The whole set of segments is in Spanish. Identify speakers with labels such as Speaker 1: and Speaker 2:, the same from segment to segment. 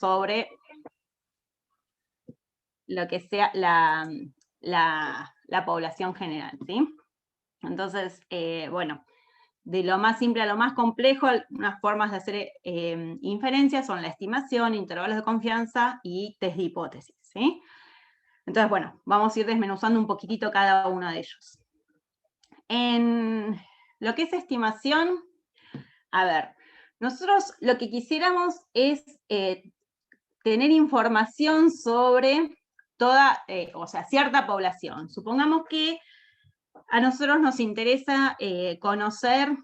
Speaker 1: sobre lo que sea la población general, ¿sí? Entonces, bueno, de lo más simple a lo más complejo, unas formas de hacer inferencias son la estimación, intervalos de confianza y test de hipótesis, ¿sí? Entonces, bueno, vamos a ir desmenuzando un poquitito cada uno de ellos. En lo que es estimación, a ver, nosotros lo que quisiéramos es tener información sobre toda, o sea, cierta población. Supongamos que a nosotros nos interesa conocer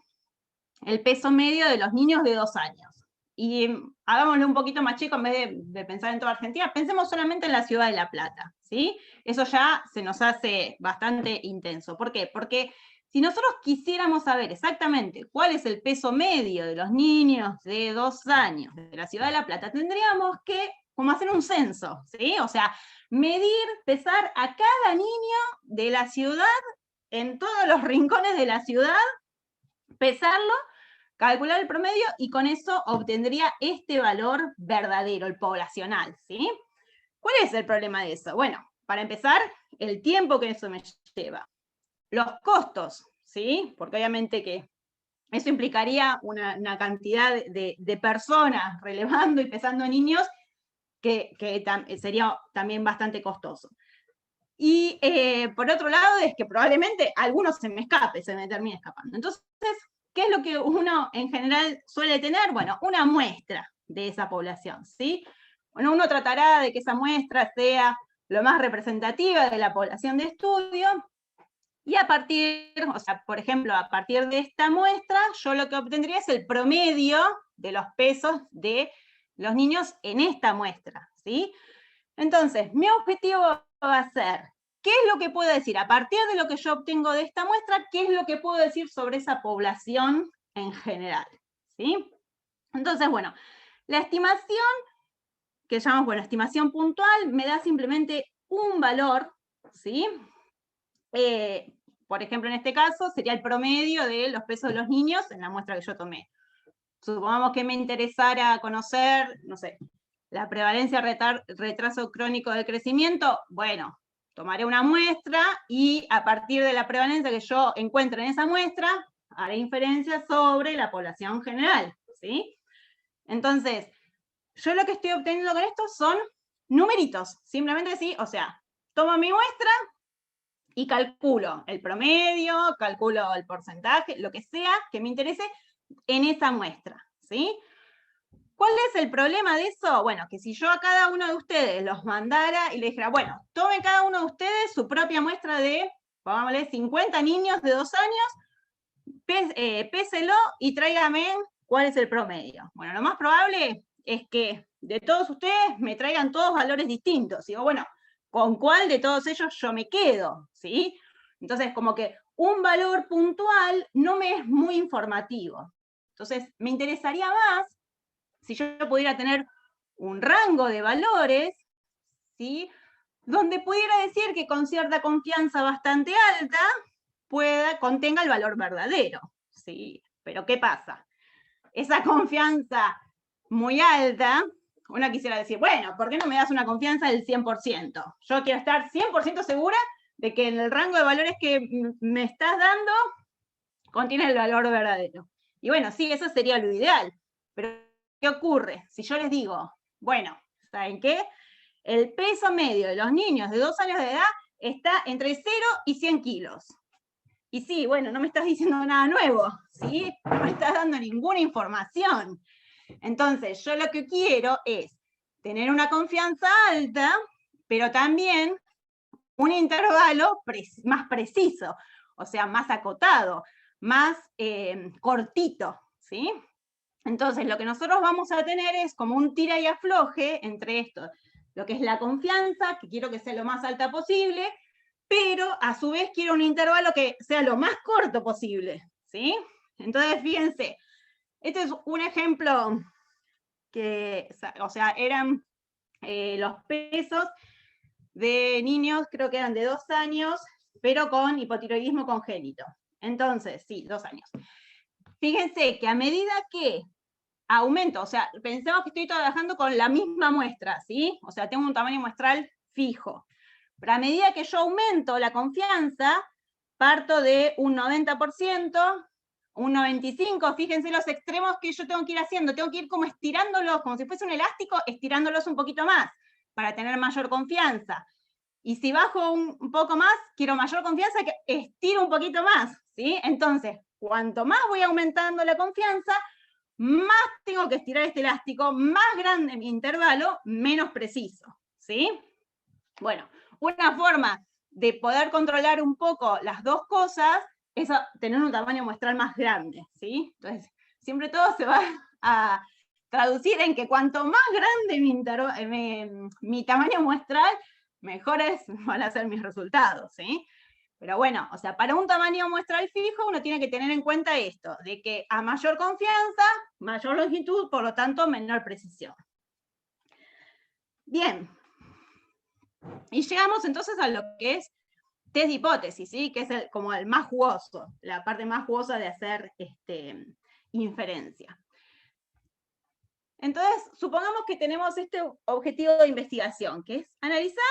Speaker 1: el peso medio de los niños de 2 años. Y hagámoslo un poquito más chico, en vez de pensar en toda Argentina, pensemos solamente en la ciudad de La Plata, ¿sí? Eso ya se nos hace bastante intenso. ¿Por qué? Porque si nosotros quisiéramos saber exactamente cuál es el peso medio de los niños de 2 años de la ciudad de La Plata, tendríamos que como hacer un censo, ¿sí? O sea, medir, pesar a cada niño de la ciudad, en todos los rincones de la ciudad, pesarlo, calcular el promedio y con eso obtendría este valor verdadero, el poblacional, ¿sí? ¿Cuál es el problema de eso? Bueno, para empezar, el tiempo que eso me lleva. Los costos, ¿sí? Porque obviamente que eso implicaría una cantidad de personas relevando y pesando niños que sería también bastante costoso. Y por otro lado es que probablemente algunos se me termine escapando. Entonces, ¿qué es lo que uno en general suele tener? Bueno, una muestra de esa población, ¿sí? Bueno, uno tratará de que esa muestra sea lo más representativa de la población de estudio, y a partir, o sea, por ejemplo, a partir de esta muestra, yo lo que obtendría es el promedio de los pesos de los niños en esta muestra, ¿sí? Entonces, mi objetivo va a ser, ¿qué es lo que puedo decir? A partir de lo que yo obtengo de esta muestra, ¿qué es lo que puedo decir sobre esa población en general? ¿Sí? Entonces, bueno, la estimación, que llamamos, bueno, estimación puntual, me da simplemente un valor, ¿sí? Por ejemplo, en este caso, sería el promedio de los pesos de los niños en la muestra que yo tomé. Supongamos que me interesara conocer, no sé, la prevalencia retraso crónico del crecimiento. Bueno, tomaré una muestra y a partir de la prevalencia que yo encuentre en esa muestra, haré inferencias sobre la población general, ¿sí? Entonces, yo lo que estoy obteniendo con esto son numeritos, simplemente sí, o sea, tomo mi muestra y calculo el promedio, calculo el porcentaje, lo que sea que me interese en esa muestra, ¿sí? ¿Cuál es el problema de eso? Bueno, que si yo a cada uno de ustedes los mandara y les dijera, bueno, tomen cada uno de ustedes su propia muestra de, pongámosle, 50 niños de 2 años, péselo y tráigame cuál es el promedio. Bueno, lo más probable es que de todos ustedes me traigan todos valores distintos. Digo, bueno, ¿con cuál de todos ellos yo me quedo? ¿Sí? Entonces, como que un valor puntual no me es muy informativo. Entonces, me interesaría más si yo pudiera tener un rango de valores, ¿sí? Donde pudiera decir que con cierta confianza bastante alta contenga el valor verdadero, ¿sí? Pero ¿qué pasa? Esa confianza muy alta, uno quisiera decir, bueno, ¿por qué no me das una confianza del 100%? Yo quiero estar 100% segura de que en el rango de valores que me estás dando contiene el valor verdadero. Y bueno, sí, eso sería lo ideal, pero ¿qué ocurre? Si yo les digo, bueno, ¿saben qué? El peso medio de los niños de 2 años de edad está entre 0 y 100 kilos. Y sí, bueno, no me estás diciendo nada nuevo, ¿sí? No me estás dando ninguna información. Entonces, yo lo que quiero es tener una confianza alta, pero también un intervalo más preciso, o sea, más acotado, más cortito, ¿sí? Entonces, lo que nosotros vamos a tener es como un tira y afloje entre esto, lo que es la confianza, que quiero que sea lo más alta posible, pero a su vez quiero un intervalo que sea lo más corto posible, ¿sí? Entonces, fíjense, este es un ejemplo que, o sea, eran los pesos de niños, creo que eran de 2 años, pero con hipotiroidismo congénito. Entonces, sí, 2 años. Fíjense que a medida que aumento, o sea, pensemos que estoy trabajando con la misma muestra, ¿sí? O sea, tengo un tamaño muestral fijo. Pero a medida que yo aumento la confianza, parto de un 90%, un 95%, fíjense los extremos que yo tengo que ir haciendo, tengo que ir como estirándolos, como si fuese un elástico, estirándolos un poquito más, para tener mayor confianza. Y si bajo un poco más, quiero mayor confianza, que estiro un poquito más, ¿sí? Entonces, cuanto más voy aumentando la confianza, más tengo que estirar este elástico, más grande mi intervalo, menos preciso, ¿sí? Bueno, una forma de poder controlar un poco las dos cosas es tener un tamaño muestral más grande, ¿sí? Entonces, siempre todo se va a traducir en que cuanto más grande mi tamaño muestral, mejores van a ser mis resultados, ¿sí? Pero bueno, o sea, para un tamaño muestral fijo uno tiene que tener en cuenta esto, de que a mayor confianza, mayor longitud, por lo tanto, menor precisión. Bien. Y llegamos entonces a lo que es test de hipótesis, ¿sí? Que es como el más jugoso, la parte más jugosa de hacer inferencia. Entonces, supongamos que tenemos este objetivo de investigación, que es analizar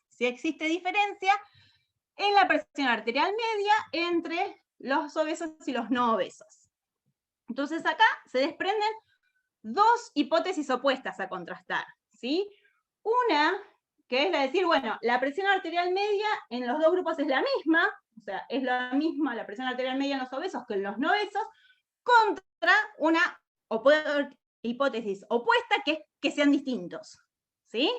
Speaker 1: si existe diferencia en la presión arterial media entre los obesos y los no obesos. Entonces acá se desprenden dos hipótesis opuestas a contrastar, ¿sí? Una, que es la de decir, bueno, la presión arterial media en los dos grupos es la misma, o sea, es la misma la presión arterial media en los obesos que en los no obesos, contra una hipótesis opuesta, que es que sean distintos, ¿sí?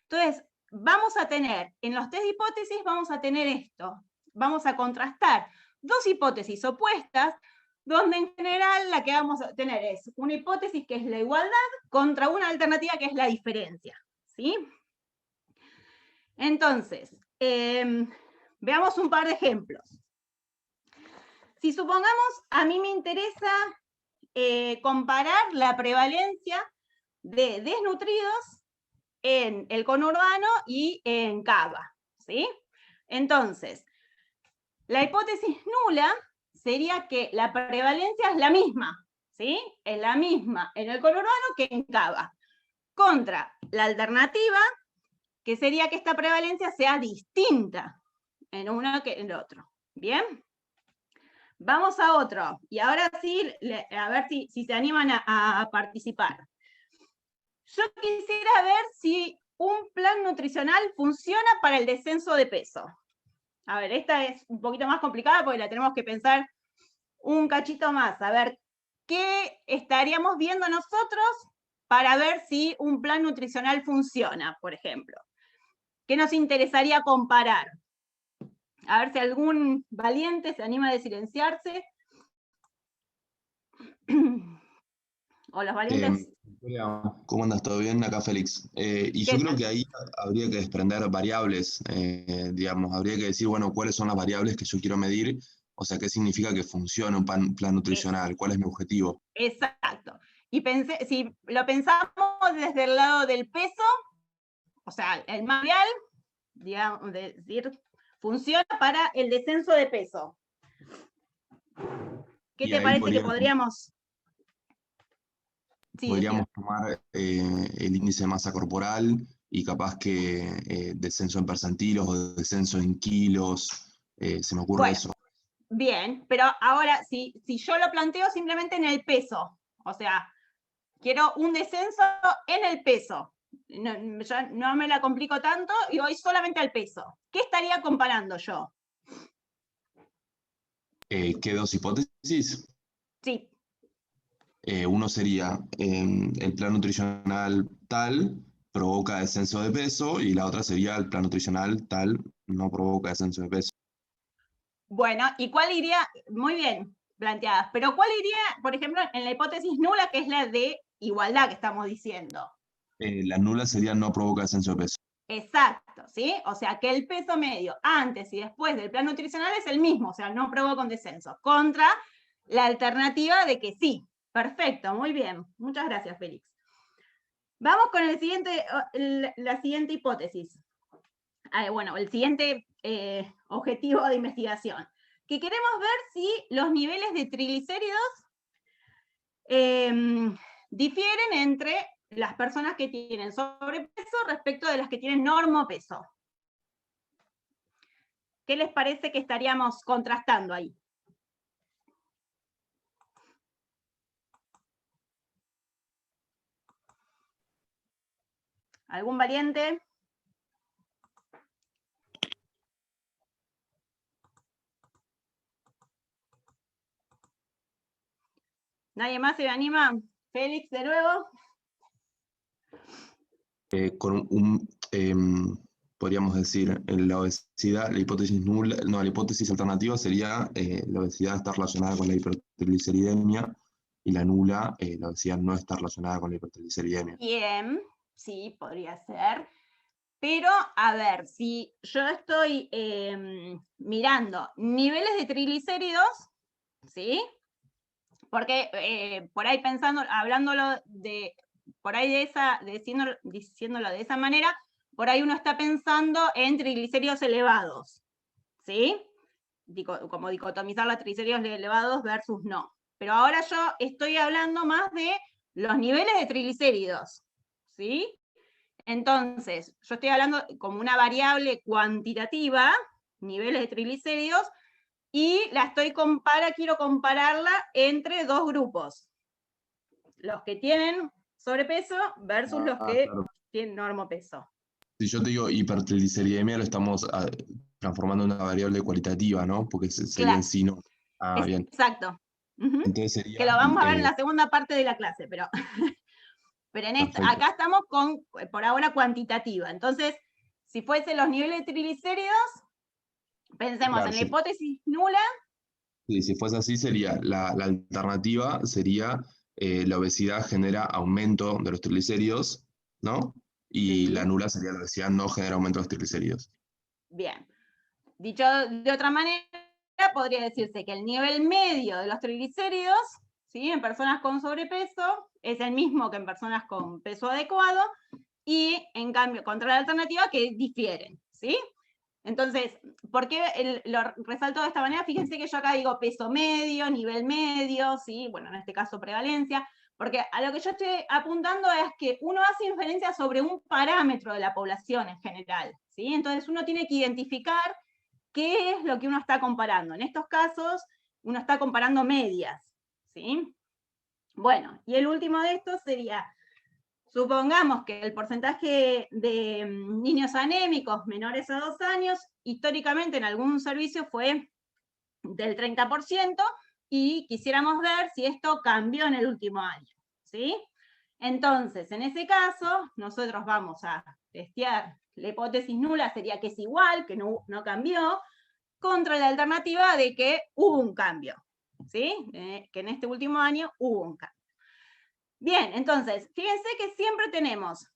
Speaker 1: Entonces, vamos a tener, en los test de hipótesis vamos a tener esto, vamos a contrastar dos hipótesis opuestas, donde en general la que vamos a tener es una hipótesis que es la igualdad contra una alternativa que es la diferencia, ¿sí? Entonces, veamos un par de ejemplos. Si supongamos, a mí me interesa comparar la prevalencia de desnutridos en el conurbano y en Cava, ¿sí? Entonces, la hipótesis nula sería que la prevalencia es la misma, ¿sí? Es la misma en el conurbano que en Cava, contra la alternativa, que sería que esta prevalencia sea distinta en uno que en el otro. ¿Bien? Vamos a otro, y ahora sí, a ver si se animan a participar. Yo quisiera ver si un plan nutricional funciona para el descenso de peso. A ver, esta es un poquito más complicada porque la tenemos que pensar un cachito más. A ver, ¿qué estaríamos viendo nosotros para ver si un plan nutricional funciona, por ejemplo? ¿Qué nos interesaría comparar? A ver si algún valiente se anima a silenciarse. O los valientes.
Speaker 2: ¿Cómo andas? ¿Todo bien? Acá Félix. Y yo creo que ahí habría que desprender variables, digamos, habría que decir, bueno, cuáles son las variables que yo quiero medir, o sea, qué significa que funcione un plan nutricional, cuál es mi objetivo.
Speaker 1: Exacto. Y si lo pensamos desde el lado del peso, o sea, el material, digamos, decir, funciona para el descenso de peso. ¿Qué te parece que podríamos? Sí,
Speaker 2: podríamos tomar el índice de masa corporal y capaz que descenso en percentilos o descenso en kilos, se me ocurre eso.
Speaker 1: Bien, pero ahora si yo lo planteo simplemente en el peso, o sea, quiero un descenso en el peso, yo no me la complico tanto y voy solamente al peso. ¿Qué estaría comparando yo?
Speaker 2: ¿Qué dos hipótesis?
Speaker 1: Sí.
Speaker 2: Uno sería el plan nutricional tal provoca descenso de peso y la otra sería el plan nutricional tal no provoca descenso de peso.
Speaker 1: Bueno, ¿y cuál iría? Muy bien planteadas, pero ¿cuál iría, por ejemplo, en la hipótesis nula, que es la de igualdad que estamos diciendo?
Speaker 2: La nula sería no provoca descenso de peso.
Speaker 1: Exacto, ¿sí? O sea, que el peso medio antes y después del plan nutricional es el mismo, o sea, no provoca un descenso, contra la alternativa de que sí. Perfecto, muy bien. Muchas gracias, Félix. Vamos con la siguiente hipótesis. Bueno, el siguiente objetivo de investigación, que queremos ver si los niveles de triglicéridos difieren entre las personas que tienen sobrepeso respecto de las que tienen normopeso. ¿Qué les parece que estaríamos contrastando ahí? ¿Algún valiente? ¿Nadie más se anima? Félix, de nuevo.
Speaker 2: Podríamos decir, en la obesidad, la hipótesis nula, no, la hipótesis alternativa sería la obesidad está relacionada con la hipertrigliceridemia, y la nula, la obesidad no está relacionada con la hipertrigliceridemia.
Speaker 1: Bien, sí, podría ser. Pero, a ver, si yo estoy mirando niveles de triglicéridos, ¿sí? Porque por ahí pensando, hablándolo de, por ahí diciéndolo de esa manera, por ahí uno está pensando en triglicéridos elevados, ¿sí? Como dicotomizar los triglicéridos elevados versus no. Pero ahora yo estoy hablando más de los niveles de triglicéridos, ¿sí? Entonces, yo estoy hablando como una variable cuantitativa, niveles de triglicéridos, y quiero compararla entre dos grupos. Los que tienen sobrepeso versus los que
Speaker 2: claro.
Speaker 1: tienen normopeso.
Speaker 2: Si yo te digo hipertrigliceridemia, lo estamos transformando en una variable cualitativa, ¿no? Porque sería en sí no. Bien.
Speaker 1: Exacto.
Speaker 2: Entonces sería...
Speaker 1: Que lo vamos a ver en la segunda parte de la clase, pero, pero acá estamos con, por ahora, cuantitativa. Entonces, si fuesen los niveles de triglicéridos, pensemos
Speaker 2: claro,
Speaker 1: en la hipótesis nula.
Speaker 2: Sí, si fuese así, sería la alternativa sería la obesidad genera aumento de los triglicéridos, ¿no? Y
Speaker 1: Sí.
Speaker 2: la nula sería la obesidad no genera aumento de los triglicéridos.
Speaker 1: Bien. Dicho de otra manera, podría decirse que el nivel medio de los triglicéridos, ¿sí?, en personas con sobrepeso es el mismo que en personas con peso adecuado, y en cambio, contra la alternativa, que difieren, ¿sí? Entonces, ¿por qué lo resalto de esta manera? Fíjense que yo acá digo peso medio, nivel medio, ¿sí? Bueno, en este caso prevalencia, porque a lo que yo estoy apuntando es que uno hace inferencia sobre un parámetro de la población en general, ¿sí? Entonces uno tiene que identificar qué es lo que uno está comparando. En estos casos, uno está comparando medias, ¿sí? Bueno, y el último de estos sería, supongamos que el porcentaje de niños anémicos menores a 2 años, históricamente en algún servicio fue del 30%, y quisiéramos ver si esto cambió en el último año, ¿sí? Entonces, en ese caso, nosotros vamos a testear la hipótesis nula, sería que es igual, que no cambió, contra la alternativa de que hubo un cambio, ¿sí? Que en este último año hubo un cambio. Bien, entonces, fíjense que siempre tenemos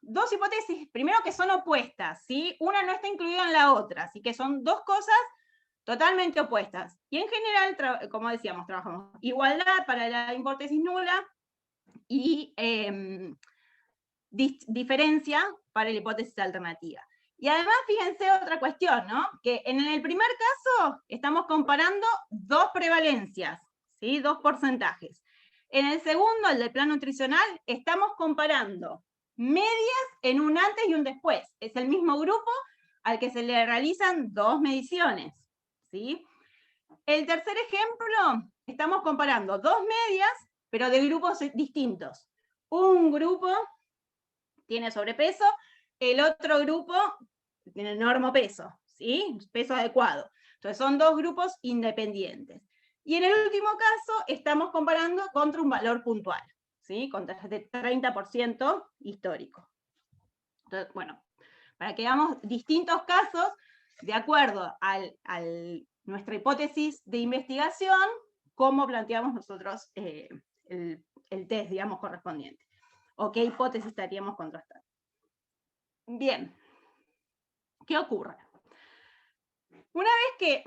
Speaker 1: dos hipótesis, primero, que son opuestas, ¿sí? Una no está incluida en la otra, así que son dos cosas totalmente opuestas. Y en general, como decíamos, trabajamos igualdad para la hipótesis nula y diferencia para la hipótesis alternativa. Y además, fíjense otra cuestión, ¿no? Que en el primer caso estamos comparando dos prevalencias, ¿sí? Dos porcentajes. En el segundo, el del plan nutricional, estamos comparando medias en un antes y un después. Es el mismo grupo al que se le realizan dos mediciones, ¿sí? El tercer ejemplo, estamos comparando dos medias, pero de grupos distintos. Un grupo tiene sobrepeso, el otro grupo tiene normopeso, ¿sí? Peso adecuado. Entonces son dos grupos independientes. Y en el último caso estamos comparando contra un valor puntual, ¿sí? Contra este 30% histórico. Entonces, bueno, para que veamos distintos casos de acuerdo a nuestra hipótesis de investigación, cómo planteamos nosotros el test, digamos, correspondiente, o qué hipótesis estaríamos contrastando. Bien, ¿qué ocurre? Una vez que,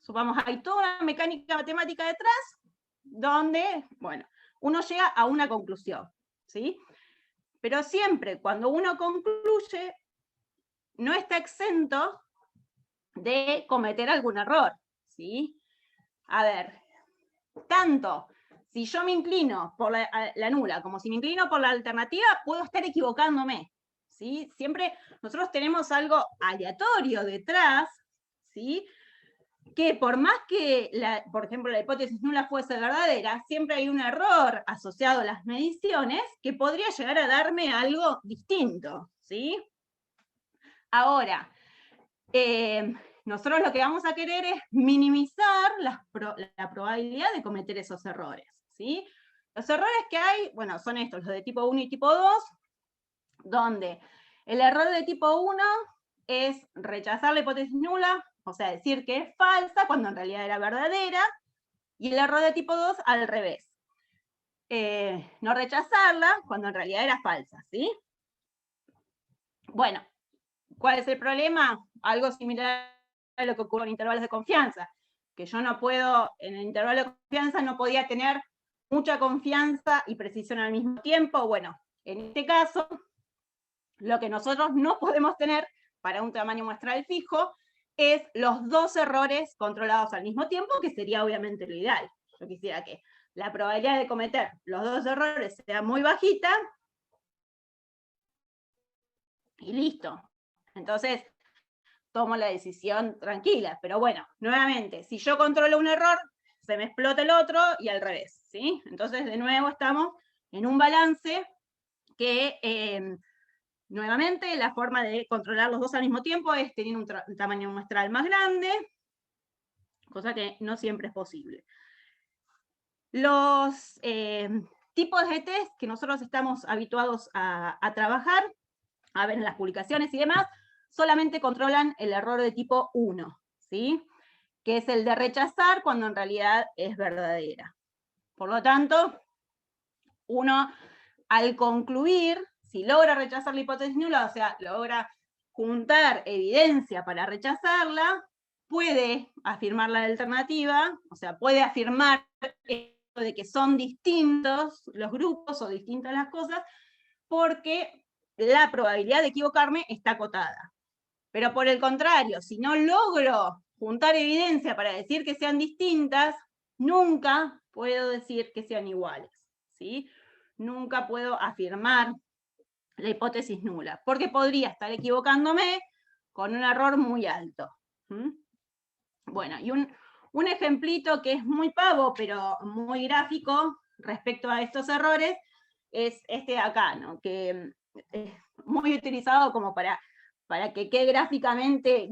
Speaker 1: supongamos, hay toda una mecánica matemática detrás, donde, bueno, uno llega a una conclusión, ¿sí? Pero siempre cuando uno concluye, no está exento de cometer algún error, ¿sí? A ver, tanto si yo me inclino por la nula, como si me inclino por la alternativa, puedo estar equivocándome, ¿sí? Siempre nosotros tenemos algo aleatorio detrás, ¿sí? Que por más que, por ejemplo, la hipótesis nula fuese verdadera, siempre hay un error asociado a las mediciones que podría llegar a darme algo distinto, ¿sí? Ahora, nosotros lo que vamos a querer es minimizar la probabilidad de cometer esos errores, ¿sí? Los errores que hay, bueno, son estos, los de tipo 1 y tipo 2, donde el error de tipo 1 es rechazar la hipótesis nula, o sea, decir que es falsa cuando en realidad era verdadera, y el error de tipo 2 al revés. No rechazarla cuando en realidad era falsa, ¿sí? Bueno, ¿cuál es el problema? Algo similar a lo que ocurre en intervalos de confianza, que yo no puedo, en el intervalo de confianza no podía tener mucha confianza y precisión al mismo tiempo. Bueno, en este caso, lo que nosotros no podemos tener para un tamaño muestral fijo es los dos errores controlados al mismo tiempo, que sería obviamente lo ideal. Yo quisiera que la probabilidad de cometer los dos errores sea muy bajita, y listo. Entonces, tomo la decisión tranquila. Pero bueno, nuevamente, si yo controlo un error, se me explota el otro y al revés, ¿sí? Entonces, de nuevo, estamos en un balance que, nuevamente, la forma de controlar los dos al mismo tiempo es tener un tamaño muestral más grande, cosa que no siempre es posible. Los tipos de test que nosotros estamos habituados a trabajar, a ver en las publicaciones y demás, solamente controlan el error de tipo 1, ¿sí? Que es el de rechazar cuando en realidad es verdadera. Por lo tanto, uno, al concluir, si logra rechazar la hipótesis nula, o sea, logra juntar evidencia para rechazarla, puede afirmar la alternativa, o sea, puede afirmar de que son distintos los grupos o distintas las cosas, porque la probabilidad de equivocarme está acotada. Pero por el contrario, si no logro juntar evidencia para decir que sean distintas, nunca puedo decir que sean iguales, ¿sí? Nunca puedo afirmar la hipótesis nula, porque podría estar equivocándome con un error muy alto. Bueno, y un ejemplito que es muy pavo, pero muy gráfico respecto a estos errores, es este de acá, ¿no? Que es muy utilizado como para que quede gráficamente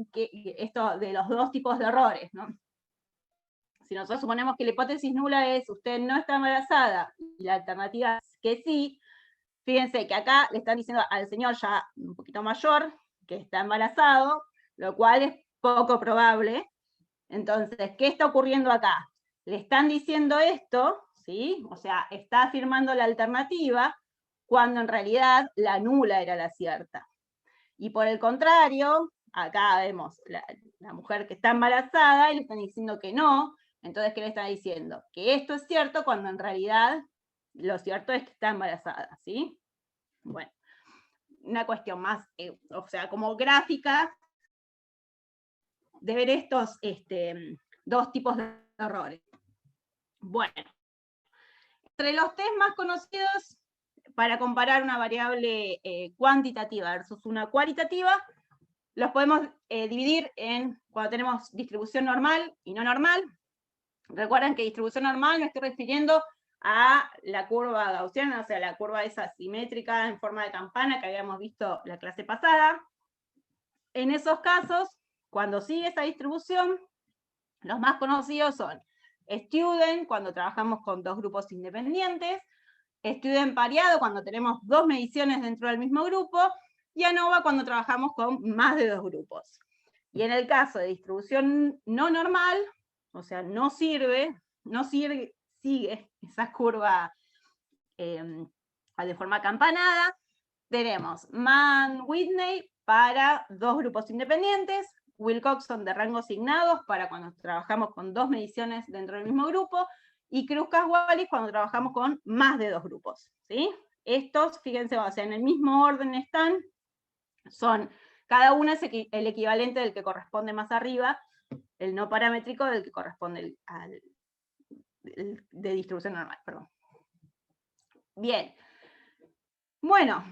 Speaker 1: esto de los dos tipos de errores, ¿no? Si nosotros suponemos que la hipótesis nula es usted no está embarazada, y la alternativa es que sí, fíjense que acá le están diciendo al señor ya un poquito mayor que está embarazado, lo cual es poco probable. Entonces, ¿qué está ocurriendo acá? Le están diciendo esto, ¿sí? O sea, está afirmando la alternativa, cuando en realidad la nula era la cierta. Y por el contrario, acá vemos la mujer que está embarazada y le están diciendo que no. Entonces, ¿qué le están diciendo? Que esto es cierto cuando en realidad lo cierto es que está embarazada, ¿sí? Bueno, una cuestión más, o sea, como gráfica, de ver estos dos tipos de errores. Bueno, entre los test más conocidos para comparar una variable cuantitativa versus una cualitativa, los podemos dividir en cuando tenemos distribución normal y no normal. Recuerden que distribución normal me estoy refiriendo a la curva gaussiana, o sea, la curva esa simétrica en forma de campana que habíamos visto la clase pasada. En esos casos, cuando sigue esa distribución, los más conocidos son student, cuando trabajamos con dos grupos independientes, student pareado, cuando tenemos dos mediciones dentro del mismo grupo, y ANOVA cuando trabajamos con más de dos grupos. Y en el caso de distribución no normal, o sea, no sigue esa curva de forma acampanada, tenemos Mann-Whitney para dos grupos independientes, Wilcoxon de rango asignados para cuando trabajamos con dos mediciones dentro del mismo grupo, y Kruskal-Wallis cuando trabajamos con más de dos grupos, ¿sí? Estos, fíjense, o sea, en el mismo orden están, cada uno es el equivalente del que corresponde más arriba, el no paramétrico del que corresponde de distribución normal, perdón. Bien. Bueno,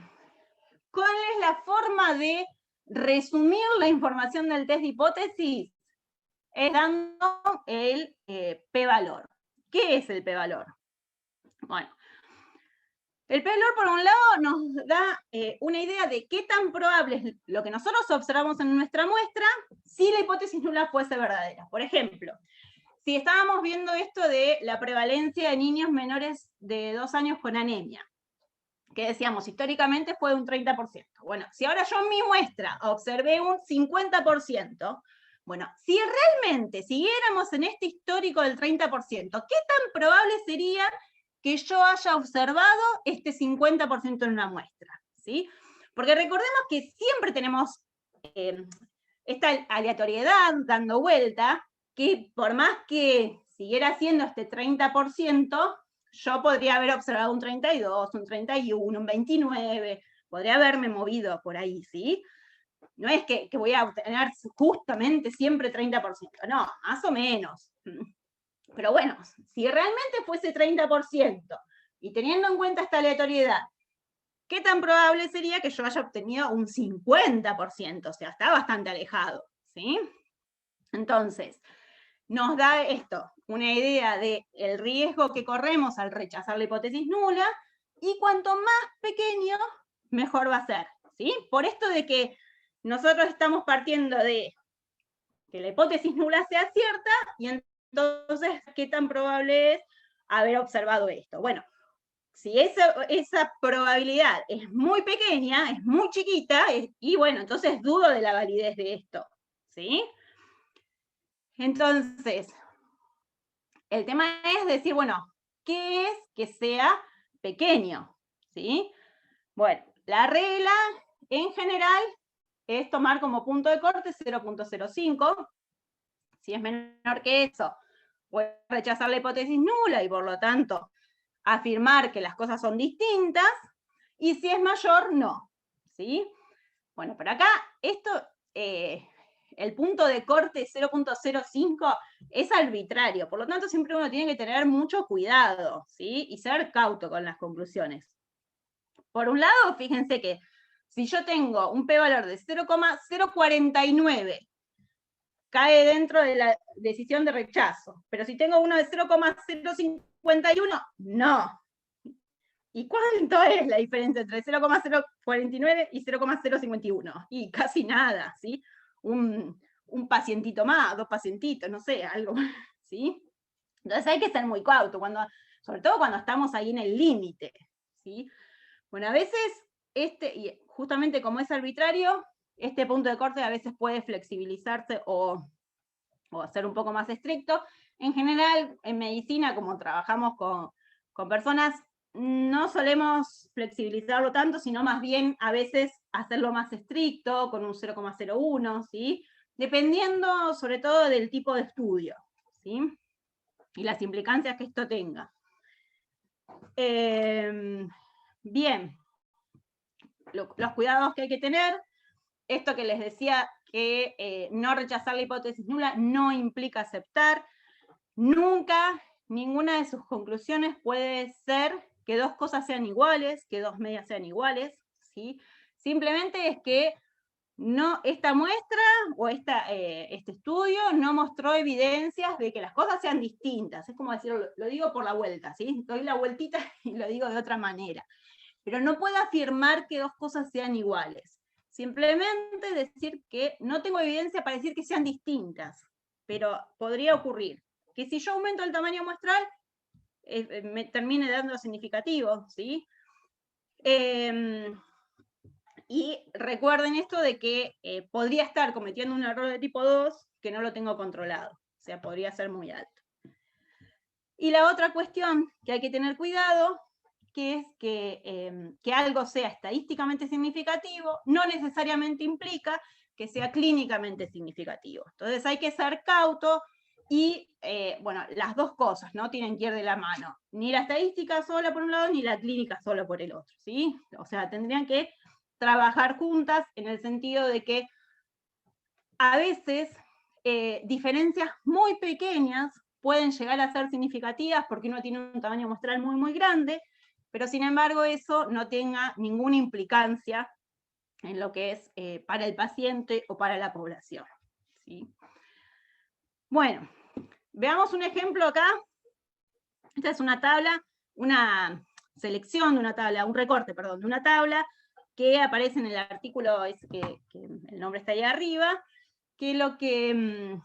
Speaker 1: ¿cuál es la forma de resumir la información del test de hipótesis? Es dando el p-valor. ¿Qué es el p-valor? Bueno, el p-valor por un lado nos da una idea de qué tan probable es lo que nosotros observamos en nuestra muestra si la hipótesis nula fuese verdadera. Por ejemplo, si estábamos viendo esto de la prevalencia de niños menores de 2 años con anemia, que decíamos históricamente fue de un 30%. Bueno, si ahora yo en mi muestra observé un 50%, bueno, si realmente siguiéramos en este histórico del 30%, ¿qué tan probable sería que yo haya observado este 50% en una muestra? ¿Sí? Porque recordemos que siempre tenemos esta aleatoriedad dando vuelta, que por más que siguiera siendo este 30%, yo podría haber observado un 32, un 31, un 29, podría haberme movido por ahí, ¿sí? No es que voy a obtener justamente siempre 30%, no, más o menos. Pero bueno, si realmente fuese 30%, y teniendo en cuenta esta aleatoriedad, ¿qué tan probable sería que yo haya obtenido un 50%? O sea, está bastante alejado, ¿sí? Entonces, nos da esto, una idea del riesgo que corremos al rechazar la hipótesis nula, y cuanto más pequeño, mejor va a ser, ¿sí? Por esto de que nosotros estamos partiendo de que la hipótesis nula sea cierta, y entonces, ¿qué tan probable es haber observado esto? Bueno, si esa probabilidad es muy pequeña, es muy chiquita, y bueno, entonces dudo de la validez de esto, ¿sí? Entonces, el tema es decir, bueno, ¿qué es que sea pequeño? ¿Sí? Bueno, la regla en general es tomar como punto de corte 0.05. Si es menor que eso, puede rechazar la hipótesis nula y por lo tanto afirmar que las cosas son distintas. Y si es mayor, no. ¿Sí? Bueno, por acá, esto, el punto de corte 0.05 es arbitrario, por lo tanto siempre uno tiene que tener mucho cuidado, ¿sí? Y ser cauto con las conclusiones. Por un lado, fíjense que si yo tengo un p-valor de 0,049, cae dentro de la decisión de rechazo, pero si tengo uno de 0,051, no. ¿Y cuánto es la diferencia entre 0,049 y 0,051? Y casi nada, ¿sí? Un pacientito más, 2 pacientitos, no sé, algo, ¿sí? Entonces hay que ser muy cauto, sobre todo cuando estamos ahí en el límite, ¿sí? Bueno, a veces, y justamente como es arbitrario, este punto de corte a veces puede flexibilizarse o ser un poco más estricto. En general, en medicina, como trabajamos con personas, no solemos flexibilizarlo tanto, sino más bien a veces hacerlo más estricto, con un 0,01, ¿sí? Dependiendo sobre todo del tipo de estudio, ¿sí? Y las implicancias que esto tenga. Bien, los cuidados que hay que tener, esto que les decía, que no rechazar la hipótesis nula no implica aceptar. Nunca, ninguna de sus conclusiones puede ser que dos cosas sean iguales, que dos medias sean iguales, ¿sí? Simplemente es que esta muestra o este estudio no mostró evidencias de que las cosas sean distintas. Es como decirlo, lo digo por la vuelta, ¿sí? Doy la vueltita y lo digo de otra manera. Pero no puedo afirmar que dos cosas sean iguales. Simplemente decir que no tengo evidencia para decir que sean distintas, pero podría ocurrir que si yo aumento el tamaño muestral, me termine dando significativo, ¿sí? Y recuerden esto de que podría estar cometiendo un error de tipo 2 que no lo tengo controlado, o sea, podría ser muy alto. Y la otra cuestión que hay que tener cuidado, que es que algo sea estadísticamente significativo, no necesariamente implica que sea clínicamente significativo. Entonces hay que ser cauto y, bueno, las dos cosas, ¿no? Tienen que ir de la mano. Ni la estadística sola por un lado, ni la clínica sola por el otro, ¿sí? O sea, tendrían que trabajar juntas en el sentido de que a veces diferencias muy pequeñas pueden llegar a ser significativas porque uno tiene un tamaño muestral muy, muy grande, pero sin embargo eso no tenga ninguna implicancia en lo que es para el paciente o para la población, ¿sí? Bueno, veamos un ejemplo acá. Esta es una tabla, una selección de una tabla, un recorte, perdón, de una tabla que aparece en el artículo, que el nombre está ahí arriba, que lo que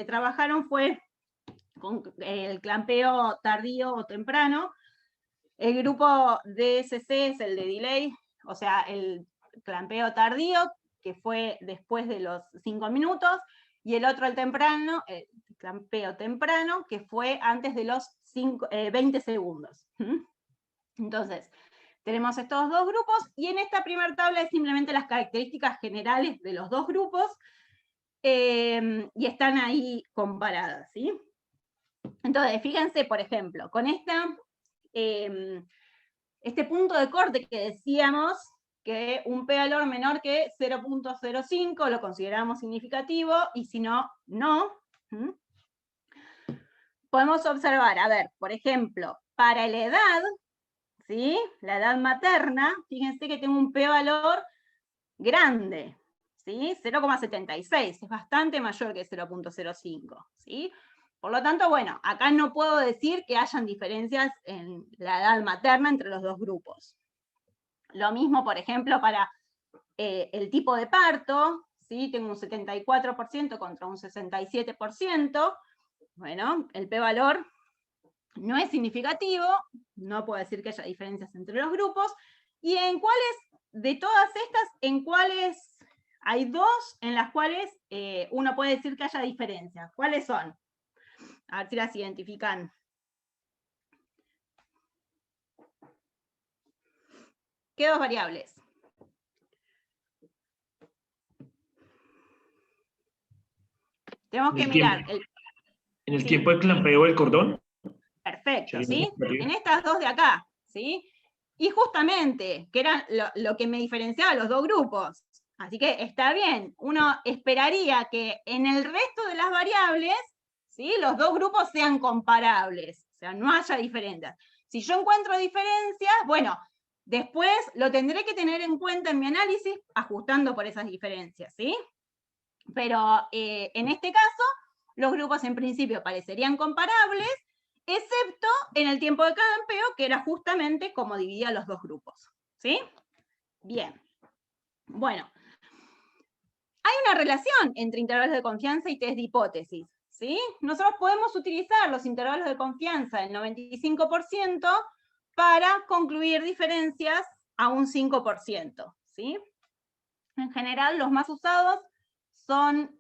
Speaker 1: trabajaron fue con el clampeo tardío o temprano. El grupo DSC es el de delay, o sea, el clampeo tardío, que fue después de los 5 minutos, y el otro, el temprano, el clampeo temprano, que fue antes de los 20 segundos. Entonces, tenemos estos dos grupos, y en esta primera tabla es simplemente las características generales de los dos grupos, y están ahí comparadas, ¿sí? Entonces, fíjense, por ejemplo, con este punto de corte que decíamos que un p-valor menor que 0.05 lo consideramos significativo, y si no, no. Podemos observar, a ver, por ejemplo, para la edad, ¿sí? La edad materna, fíjense que tengo un p-valor grande, ¿sí? 0,76, es bastante mayor que 0.05, ¿sí? Por lo tanto, bueno, acá no puedo decir que hayan diferencias en la edad materna entre los dos grupos. Lo mismo, por ejemplo, para el tipo de parto, ¿sí? Tengo un 74% contra un 67%. Bueno, el p-valor no es significativo, no puedo decir que haya diferencias entre los grupos. ¿Y en cuáles, de todas estas, en cuáles hay dos en las cuales uno puede decir que haya diferencias? ¿Cuáles son? A ver si las identifican. ¿Qué dos variables? Tenemos que mirar.
Speaker 3: En el tiempo de clampeo del cordón.
Speaker 1: Perfecto, ¿sí? En estas dos de acá, ¿sí? Y justamente, que era lo que me diferenciaba los dos grupos. Así que está bien, uno esperaría que en el resto de las variables, ¿sí? Los dos grupos sean comparables, o sea, no haya diferencias. Si yo encuentro diferencias, bueno, después lo tendré que tener en cuenta en mi análisis, ajustando por esas diferencias, ¿sí? Pero en este caso, los grupos en principio parecerían comparables, excepto en el tiempo de clampeo, que era justamente como dividía los dos grupos, ¿sí? Bien. Bueno, hay una relación entre intervalos de confianza y test de hipótesis, ¿sí? Nosotros podemos utilizar los intervalos de confianza del 95% para concluir diferencias a un 5%, ¿sí? En general, los más usados son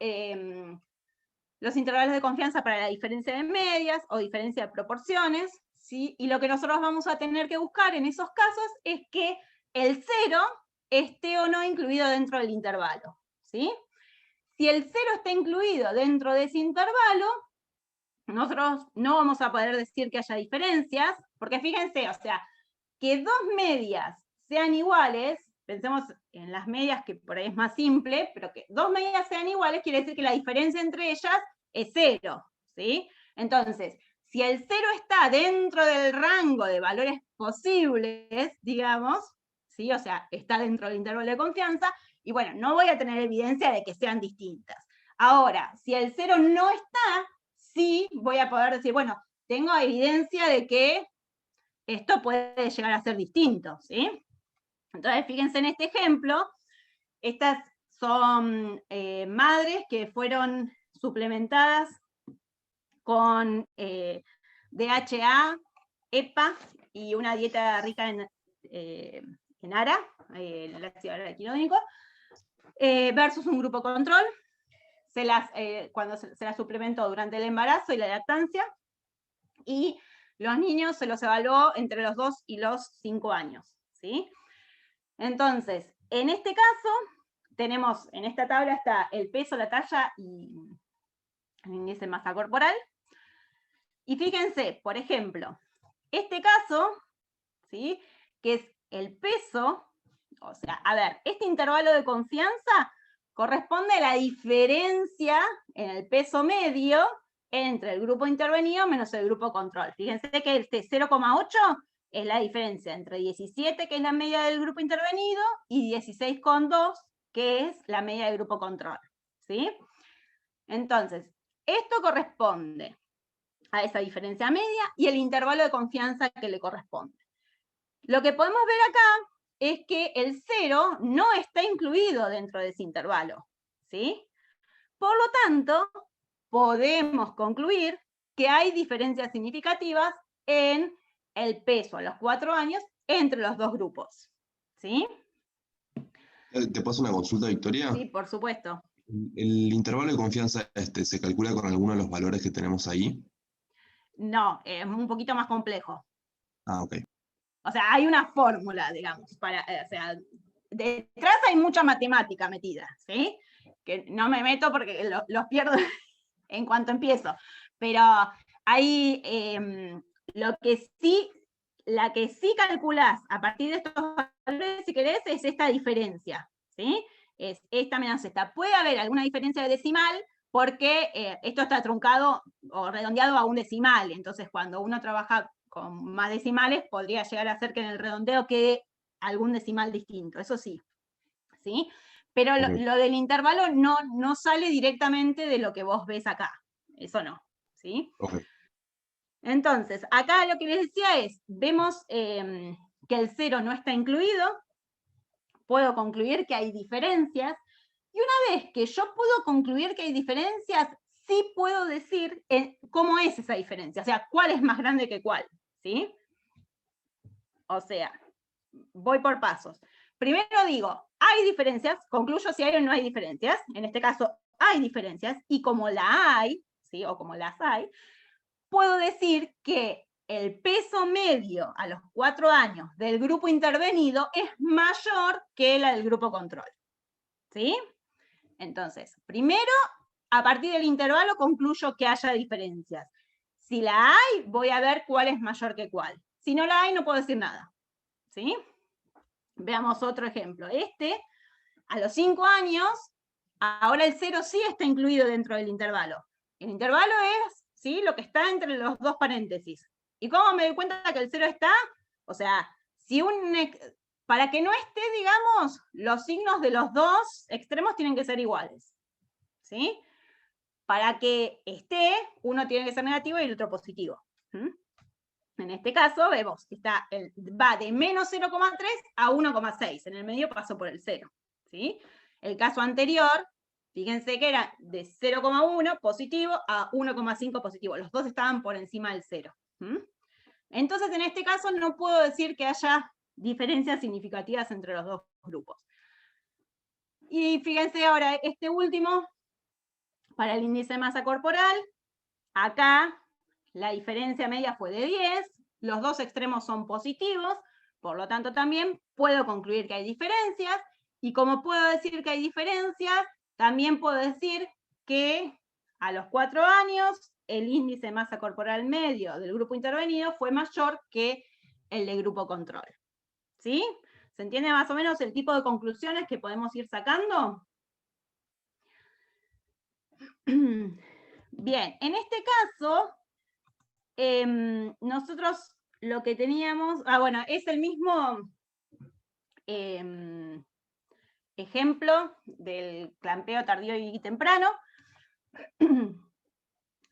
Speaker 1: los intervalos de confianza para la diferencia de medias o diferencia de proporciones, ¿sí? Y lo que nosotros vamos a tener que buscar en esos casos es que el 0 esté o no incluido dentro del intervalo, ¿sí? Si el 0 está incluido dentro de ese intervalo, nosotros no vamos a poder decir que haya diferencias, porque fíjense, o sea, que dos medias sean iguales, pensemos en las medias, que por ahí es más simple, pero que dos medias sean iguales quiere decir que la diferencia entre ellas es 0, ¿sí? Entonces, si el 0 está dentro del rango de valores posibles, digamos, ¿sí? O sea, está dentro del intervalo de confianza, y bueno, no voy a tener evidencia de que sean distintas. Ahora, si el 0 no está, sí voy a poder decir, bueno, tengo evidencia de que esto puede llegar a ser distinto, ¿sí? Entonces, fíjense en este ejemplo, estas son madres que fueron suplementadas con DHA, EPA y una dieta rica en ARA, el ácido araquidónico, versus un grupo control, cuando se las suplementó durante el embarazo y la lactancia, y los niños se los evaluó entre los 2 y los 5 años, ¿sí? Entonces, en este caso, tenemos, en esta tabla está el peso, la talla y el índice de masa corporal. Y fíjense, por ejemplo, este caso, ¿sí? Que es el peso, o sea, a ver, este intervalo de confianza corresponde a la diferencia en el peso medio entre el grupo intervenido menos el grupo control. Fíjense que este 0,8 es la diferencia entre 17, que es la media del grupo intervenido, y 16,2, que es la media del grupo control. ¿Sí? Entonces, esto corresponde a esa diferencia media y el intervalo de confianza que le corresponde. Lo que podemos ver acá es que el 0 no está incluido dentro de ese intervalo. ¿Sí? Por lo tanto, podemos concluir que hay diferencias significativas en el peso a los 4 años entre los dos grupos. ¿Sí?
Speaker 2: ¿Te paso una consulta, Victoria?
Speaker 1: Sí, por supuesto.
Speaker 2: ¿El intervalo de confianza se calcula con alguno de los valores que tenemos ahí?
Speaker 1: No, es un poquito más complejo.
Speaker 2: Ah, ok.
Speaker 1: O sea, hay una fórmula, digamos, o sea, detrás hay mucha matemática metida, ¿sí? Que no me meto porque los pierdo en cuanto empiezo. Pero hay, la que sí calculás a partir de estos valores, si querés, es esta diferencia, ¿sí? Es esta menos esta. Puede haber alguna diferencia de decimal, porque esto está truncado o redondeado a un decimal, entonces cuando uno trabaja con más decimales, podría llegar a ser que en el redondeo quede algún decimal distinto, eso sí. ¿Sí? Pero
Speaker 2: Ok.
Speaker 1: lo del intervalo no sale directamente de lo que vos ves acá, eso no. ¿Sí?
Speaker 2: Ok.
Speaker 1: Entonces, acá lo que les decía es, vemos que el 0 no está incluido, puedo concluir que hay diferencias, y una vez que yo puedo concluir que hay diferencias, sí puedo decir cómo es esa diferencia, o sea, cuál es más grande que cuál, ¿sí? O sea, voy por pasos. Primero digo, hay diferencias, concluyo si hay o no hay diferencias, en este caso hay diferencias, y como la hay, ¿sí? O como las hay, puedo decir que el peso medio a los 4 años del grupo intervenido es mayor que la del grupo control. ¿Sí? Entonces, primero, a partir del intervalo concluyo que haya diferencias. Si la hay, voy a ver cuál es mayor que cuál. Si no la hay, no puedo decir nada. ¿Sí? Veamos otro ejemplo. A los 5 años, ahora el 0 sí está incluido dentro del intervalo. El intervalo es, ¿sí?, lo que está entre los dos paréntesis. ¿Y cómo me doy cuenta que el 0 está? O sea, para que no esté, digamos, los signos de los dos extremos tienen que ser iguales. ¿Sí? Para que esté, uno tiene que ser negativo y el otro positivo. En este caso, vemos que va de menos 0,3 a 1,6. En el medio pasó por el 0. ¿Sí? El caso anterior, fíjense que era de 0,1 positivo a 1,5 positivo. Los dos estaban por encima del 0. Entonces, en este caso, no puedo decir que haya diferencias significativas entre los dos grupos. Y fíjense ahora, este último, para el índice de masa corporal, acá la diferencia media fue de 10, los dos extremos son positivos, por lo tanto también puedo concluir que hay diferencias, y como puedo decir que hay diferencias, también puedo decir que a los 4 años el índice de masa corporal medio del grupo intervenido fue mayor que el del grupo control. ¿Sí? ¿Se entiende más o menos el tipo de conclusiones que podemos ir sacando? Bien, en este caso, nosotros lo que teníamos, bueno, es el mismo ejemplo del clampeo tardío y temprano,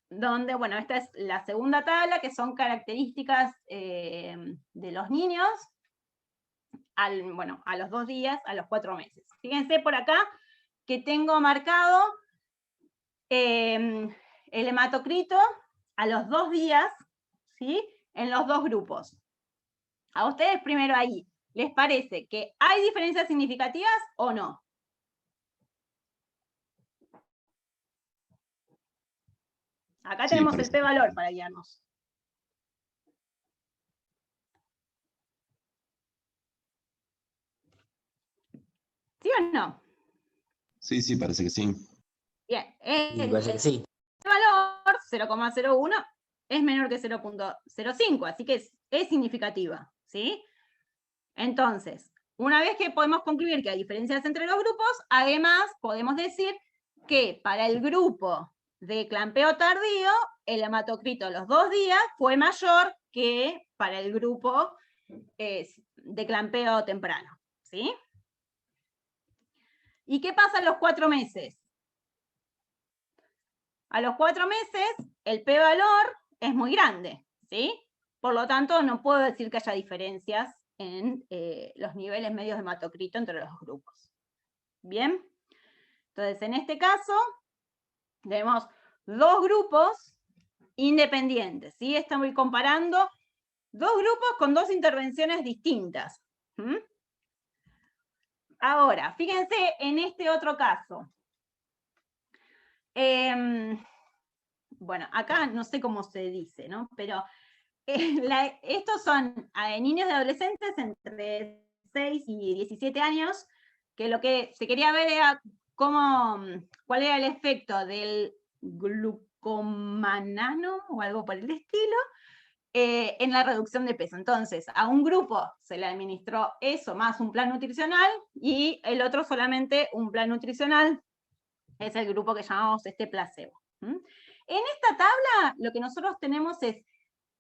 Speaker 1: donde, bueno, esta es la segunda tabla, que son características de los niños, bueno, a los 2 días, a los 4 meses. Fíjense por acá que tengo marcado el hematocrito a los 2 días, ¿sí?, en los dos grupos. A ustedes primero ahí, ¿les parece que hay diferencias significativas o no? Acá
Speaker 2: Sí,
Speaker 1: tenemos el
Speaker 2: parece.
Speaker 1: p-valor para guiarnos. ¿Sí o no?
Speaker 2: Sí, parece que sí.
Speaker 1: Bien,
Speaker 4: Y parece que sí.
Speaker 1: el valor 0,01 es menor que 0,05, así que es significativa, ¿sí? Entonces, una vez que podemos concluir que hay diferencias entre los grupos, además podemos decir que para el grupo de clampeo tardío, el hematocrito a los 2 días fue mayor que para el grupo de clampeo temprano, ¿sí? ¿Y qué pasa a los 4 meses? A los 4 meses el p-valor es muy grande, ¿sí? Por lo tanto, no puedo decir que haya diferencias en los niveles medios de hematocrito entre los grupos. ¿Bien? Entonces, en este caso, tenemos 2 grupos independientes, ¿sí? Estamos comparando 2 grupos con 2 intervenciones distintas. Ahora, fíjense en este otro caso. Bueno, acá no sé cómo se dice, ¿no? Pero estos son niños y adolescentes entre 6 y 17 años, que lo que se quería ver era cuál era el efecto del glucomanano o algo por el estilo en la reducción de peso. Entonces, a un grupo se le administró eso más un plan nutricional y el otro solamente un plan nutricional. Es el grupo que llamamos placebo. En esta tabla lo que nosotros tenemos es,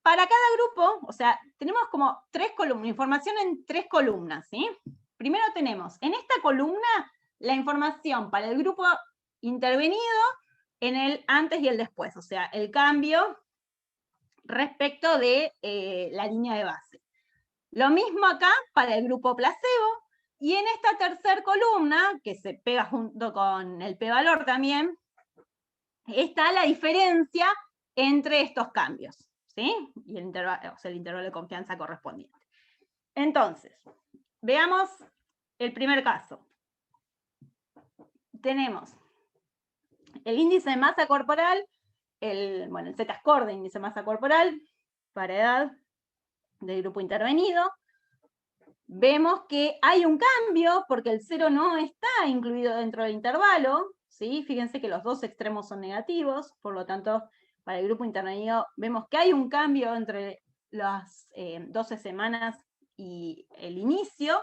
Speaker 1: para cada grupo, o sea, tenemos como 3 columnas, información en 3 columnas, ¿sí? Primero tenemos, en esta columna, la información para el grupo intervenido en el antes y el después, o sea, el cambio respecto de la línea de base. Lo mismo acá para el grupo placebo, y en esta tercera columna, que se pega junto con el p-valor también, está la diferencia entre estos cambios, ¿sí? Y el intervalo de confianza correspondiente. Entonces, veamos el primer caso. Tenemos el índice de masa corporal, el Z-score de índice de masa corporal para edad del grupo intervenido. Vemos que hay un cambio porque el 0 no está incluido dentro del intervalo, ¿sí? Fíjense que los 2 extremos son negativos, por lo tanto, para el grupo intervenido vemos que hay un cambio entre las 12 semanas y el inicio,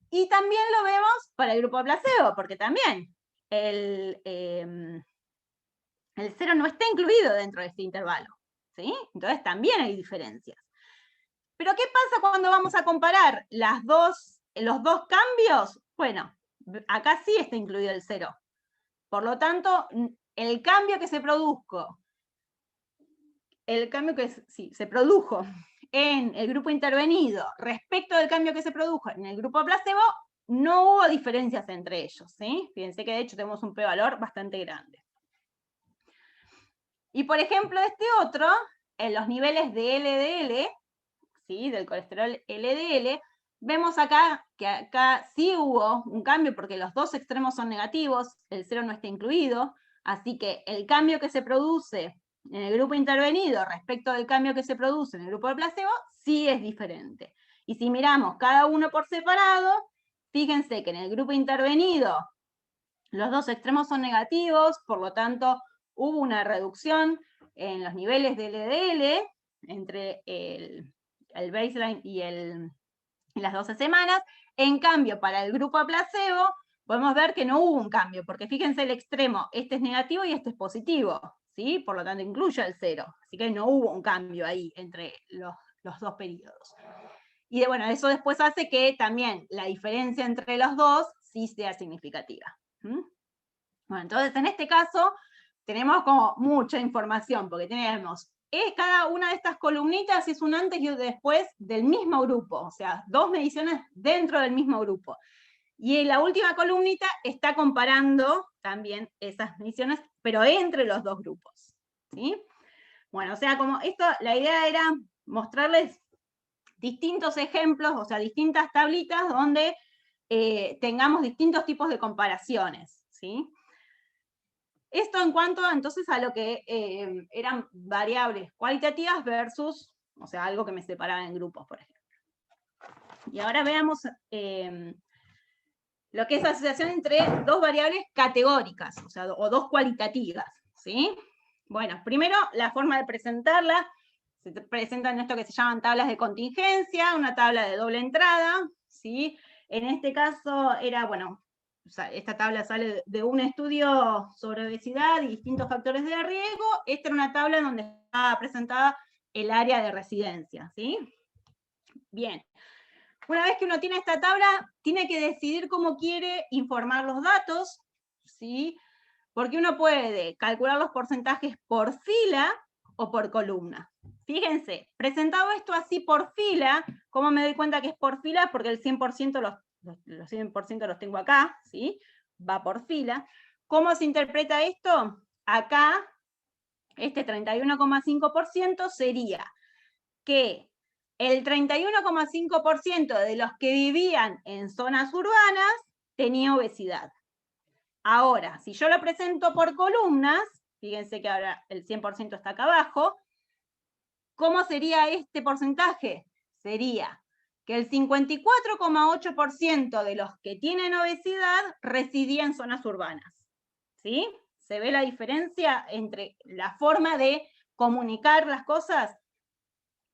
Speaker 1: y también lo vemos para el grupo placebo, porque también el 0 no está incluido dentro de este intervalo, ¿sí? Entonces también hay diferencias. Pero ¿qué pasa cuando vamos a comparar los dos cambios? Bueno, acá sí está incluido el 0. Por lo tanto, el cambio que se produjo, se produjo en el grupo intervenido respecto del cambio que se produjo en el grupo placebo, no hubo diferencias entre ellos, ¿sí? Fíjense que de hecho tenemos un p-valor bastante grande. Y por ejemplo, este otro, en los niveles de LDL, ¿sí? Del colesterol LDL, vemos acá que acá sí hubo un cambio porque los 2 extremos son negativos, el 0 no está incluido, así que el cambio que se produce en el grupo intervenido respecto del cambio que se produce en el grupo de placebo sí es diferente. Y si miramos cada uno por separado, fíjense que en el grupo intervenido los 2 extremos son negativos, por lo tanto hubo una reducción en los niveles de LDL entre el baseline y las 12 semanas. En cambio, para el grupo placebo, podemos ver que no hubo un cambio, porque fíjense el extremo, este es negativo y este es positivo, ¿sí? Por lo tanto, incluye el 0. Así que no hubo un cambio ahí entre los 2 periodos. Y bueno, eso después hace que también la diferencia entre los 2 sí sea significativa. Bueno, entonces en este caso tenemos como mucha información, porque tenemos cada una de estas columnitas es un antes y un después del mismo grupo, o sea, 2 mediciones dentro del mismo grupo. Y en la última columnita está comparando también esas mediciones, pero entre los 2 grupos, ¿sí? Bueno, o sea, como esto, la idea era mostrarles distintos ejemplos, o sea, distintas tablitas donde tengamos distintos tipos de comparaciones, ¿sí? Esto en cuanto entonces a lo que eran variables cualitativas versus, o sea, algo que me separaba en grupos, por ejemplo. Y ahora veamos lo que es asociación entre 2 variables categóricas, o sea, o 2 cualitativas, ¿sí? Bueno, primero la forma de presentarla, se presentan esto que se llaman tablas de contingencia, una tabla de doble entrada, ¿sí? En este caso era, bueno, esta tabla sale de un estudio sobre obesidad y distintos factores de riesgo. Esta era una tabla donde estaba presentada el área de residencia, ¿sí? Bien. Una vez que uno tiene esta tabla, tiene que decidir cómo quiere informar los datos, ¿sí? Porque uno puede calcular los porcentajes por fila o por columna. Fíjense, presentado esto así por fila, ¿cómo me doy cuenta que es por fila? Porque el 100% los 100% los tengo acá, ¿sí? Va por fila. ¿Cómo se interpreta esto? Acá, este 31,5% sería que el 31,5% de los que vivían en zonas urbanas tenía obesidad. Ahora, si yo lo presento por columnas, fíjense que ahora el 100% está acá abajo, ¿cómo sería este porcentaje? Sería que el 54,8% de los que tienen obesidad residía en zonas urbanas. ¿Sí? ¿Se ve la diferencia entre la forma de comunicar las cosas?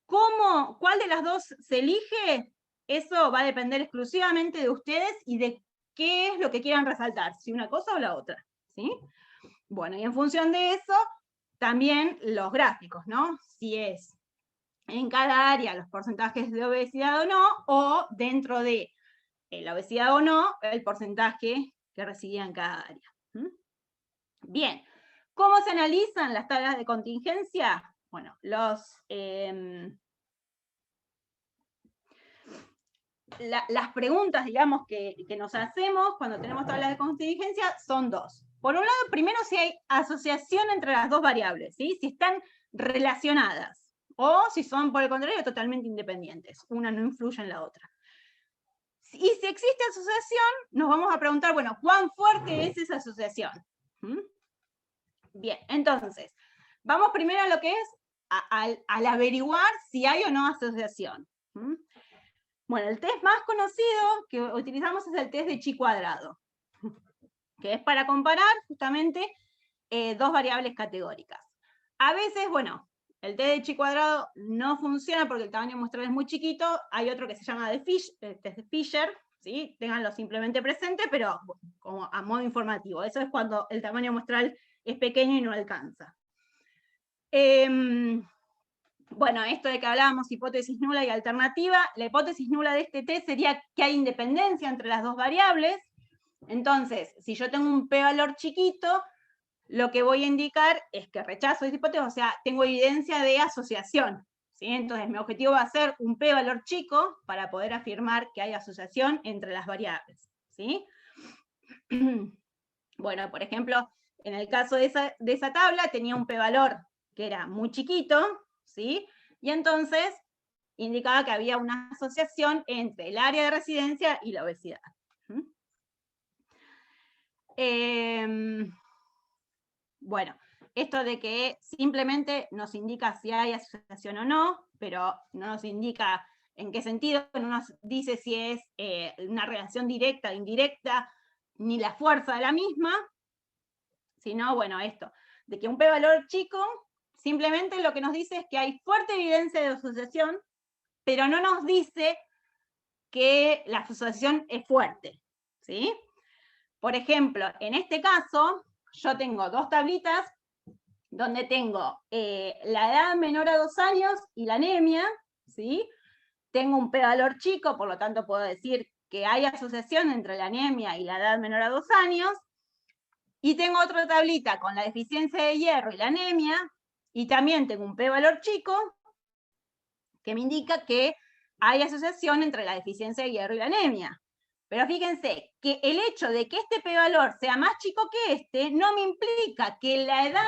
Speaker 1: ¿Cuál de las dos se elige? Eso va a depender exclusivamente de ustedes y de qué es lo que quieran resaltar, si una cosa o la otra, ¿sí? Bueno, y en función de eso, también los gráficos, ¿no? Si es en cada área los porcentajes de obesidad o no, o dentro de la obesidad o no, el porcentaje que residía en cada área. ¿Mm? Bien, ¿cómo se analizan las tablas de contingencia? Bueno, las preguntas, digamos, que nos hacemos cuando tenemos tablas de contingencia son dos. Por un lado, primero si hay asociación entre las dos variables, ¿sí? Si están relacionadas, o si son, por el contrario, totalmente independientes. Una no influye en la otra. Y si existe asociación, nos vamos a preguntar, bueno, ¿cuán fuerte es esa asociación? ¿Mm? Bien, entonces, vamos primero a lo que es al averiguar si hay o no asociación. ¿Mm? Bueno, el test más conocido que utilizamos es el test de chi cuadrado, que es para comparar justamente dos variables categóricas. A veces, bueno, el test de chi cuadrado no funciona porque el tamaño muestral es muy chiquito. Hay otro que se llama test de Fisher, ¿sí? Ténganlo simplemente presente, pero como a modo informativo. Eso es cuando el tamaño muestral es pequeño y no alcanza. Bueno, esto de que hablábamos hipótesis nula y alternativa, la hipótesis nula de este test sería que hay independencia entre las dos variables. Entonces, si yo tengo un p-valor chiquito, lo que voy a indicar es que rechazo esa hipótesis, o sea, tengo evidencia de asociación, ¿sí? Entonces, mi objetivo va a ser un p-valor chico para poder afirmar que hay asociación entre las variables, ¿sí? Bueno, por ejemplo, en el caso de esa tabla tenía un p-valor que era muy chiquito, ¿sí? Y entonces indicaba que había una asociación entre el área de residencia y la obesidad. Bueno, esto de que simplemente nos indica si hay asociación o no, pero no nos indica en qué sentido, no nos dice si es una relación directa o indirecta, ni la fuerza de la misma, sino, bueno, esto, de que un p-valor chico simplemente lo que nos dice es que hay fuerte evidencia de asociación, pero no nos dice que la asociación es fuerte, ¿sí? Por ejemplo, en este caso, yo tengo dos tablitas donde tengo la edad menor a 2 años y la anemia, ¿sí? Tengo un p-valor chico, por lo tanto puedo decir que hay asociación entre la anemia y la edad menor a 2 años, y tengo otra tablita con la deficiencia de hierro y la anemia, y también tengo un p-valor chico, que me indica que hay asociación entre la deficiencia de hierro y la anemia. Pero fíjense que el hecho de que este p-valor sea más chico que este, no me implica que la edad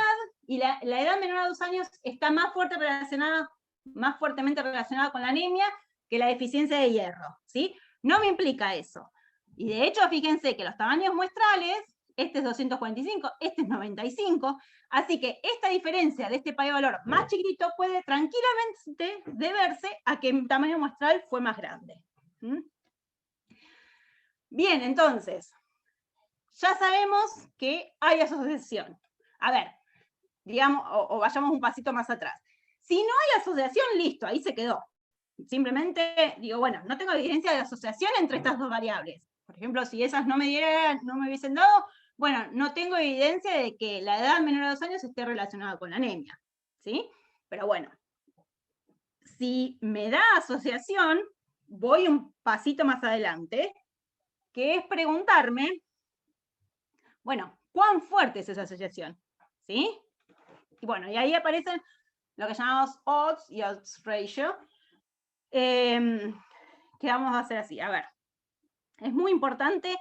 Speaker 1: y la edad menor a 2 años está más fuertemente relacionada con la anemia que la deficiencia de hierro, ¿sí? No me implica eso. Y de hecho, fíjense que los tamaños muestrales, este es 245, este es 95, así que esta diferencia de este p-valor más chiquitito puede tranquilamente deberse a que el tamaño muestral fue más grande. ¿Mm? Bien, entonces, ya sabemos que hay asociación. A ver, digamos, o vayamos un pasito más atrás. Si no hay asociación, listo, ahí se quedó. Simplemente digo, bueno, no tengo evidencia de asociación entre estas dos variables. Por ejemplo, si esas no me hubiesen dado, bueno, no tengo evidencia de que la edad menor a 2 años esté relacionada con la anemia, ¿sí? Pero bueno, si me da asociación, voy un pasito más adelante, que es preguntarme, bueno, ¿cuán fuerte es esa asociación? ¿Sí? Y bueno, y ahí aparecen lo que llamamos odds y odds ratio, que vamos a hacer así. A ver, es muy importante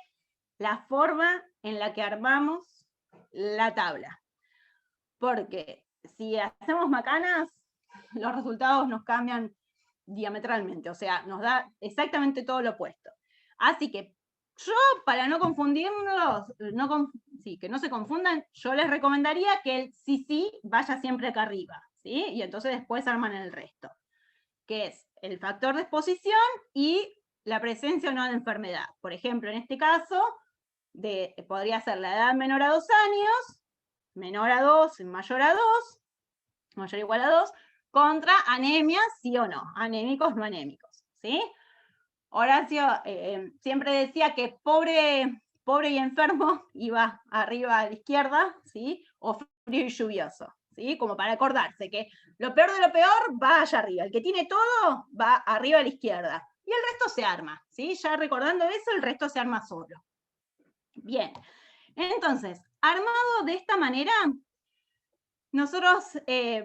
Speaker 1: la forma en la que armamos la tabla, porque si hacemos macanas, los resultados nos cambian diametralmente, o sea, nos da exactamente todo lo opuesto. Así que yo, para no confundirlos, que no se confundan, yo les recomendaría que el sí vaya siempre acá arriba, ¿sí? Y entonces después arman el resto, que es el factor de exposición y la presencia o no de enfermedad. Por ejemplo, en este caso, podría ser la edad menor a 2 años, menor a 2, mayor a 2, mayor o igual a 2, contra anemia, sí o no, anémicos, no anémicos, ¿sí? Horacio siempre decía que pobre y enfermo iba arriba a la izquierda, ¿sí? O frío y lluvioso, ¿sí? Como para acordarse que lo peor de lo peor va allá arriba, el que tiene todo va arriba a la izquierda, y el resto se arma, ¿sí? Ya recordando eso, el resto se arma solo. Bien, entonces, armado de esta manera, nosotros,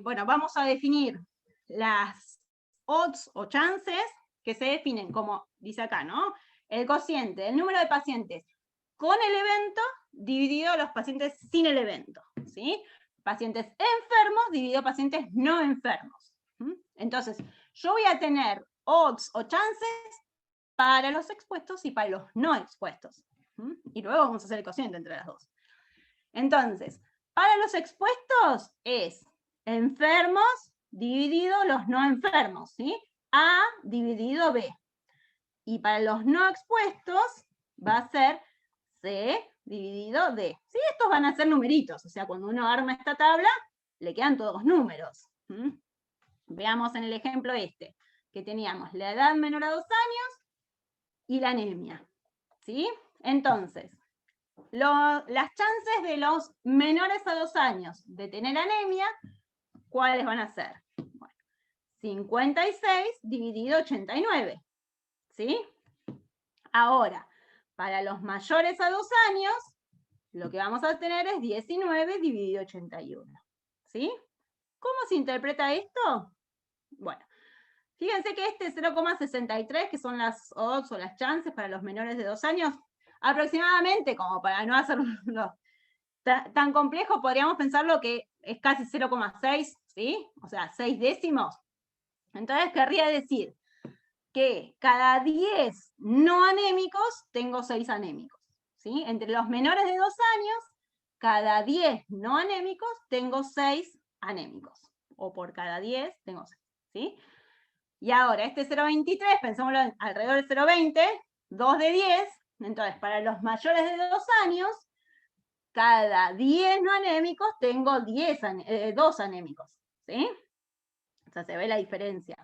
Speaker 1: bueno, vamos a definir las odds o chances que se definen como, dice acá, ¿no? El cociente, el número de pacientes con el evento dividido los pacientes sin el evento, ¿sí? Pacientes enfermos dividido pacientes no enfermos. Entonces, yo voy a tener odds o chances para los expuestos y para los no expuestos. Y luego vamos a hacer el cociente entre las dos. Entonces, para los expuestos es enfermos dividido los no enfermos, ¿sí? A dividido B. Y para los no expuestos va a ser C dividido D. ¿Sí? Estos van a ser numeritos, o sea, cuando uno arma esta tabla, le quedan todos números. Veamos en el ejemplo este, que teníamos la edad menor a 2 años y la anemia, ¿sí? Entonces, las chances de los menores a 2 años de tener anemia, ¿cuáles van a ser? Bueno, 56 dividido 89, ¿sí? Ahora, para los mayores a 2 años, lo que vamos a tener es 19 dividido 81, ¿sí? ¿Cómo se interpreta esto? Bueno, fíjense que este 0,63, que son las odds o las chances para los menores de 2 años, aproximadamente, como para no hacerlo tan complejo, podríamos pensarlo que es casi 0,6, ¿sí? O sea, 6 décimos. Entonces querría decir que cada 10 no anémicos tengo 6 anémicos, ¿sí? Entre los menores de 2 años, cada 10 no anémicos tengo 6 anémicos. O por cada 10 tengo 6, ¿sí? Y ahora, este 0,23, pensémoslo alrededor del 0,20, 2 de 10, entonces para los mayores de 2 años, cada 10 no anémicos tengo 2 anémicos, ¿sí? O sea, se ve la diferencia.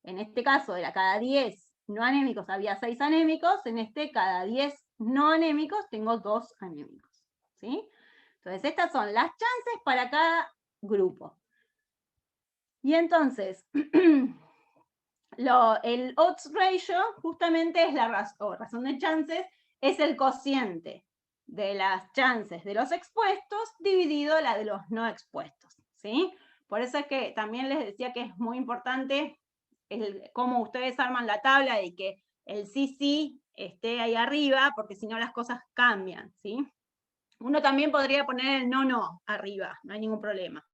Speaker 1: En este caso, de cada 10 no anémicos había 6 anémicos, en este cada 10 no anémicos tengo 2 anémicos, ¿sí? Entonces, estas son las chances para cada grupo. Y entonces, el odds ratio justamente es la razón de chances, es el cociente de las chances de los expuestos dividido la de los no expuestos, ¿sí? Por eso es que también les decía que es muy importante cómo ustedes arman la tabla y que el sí esté ahí arriba, porque si no las cosas cambian, ¿sí? Uno también podría poner el no arriba, no hay ningún problema.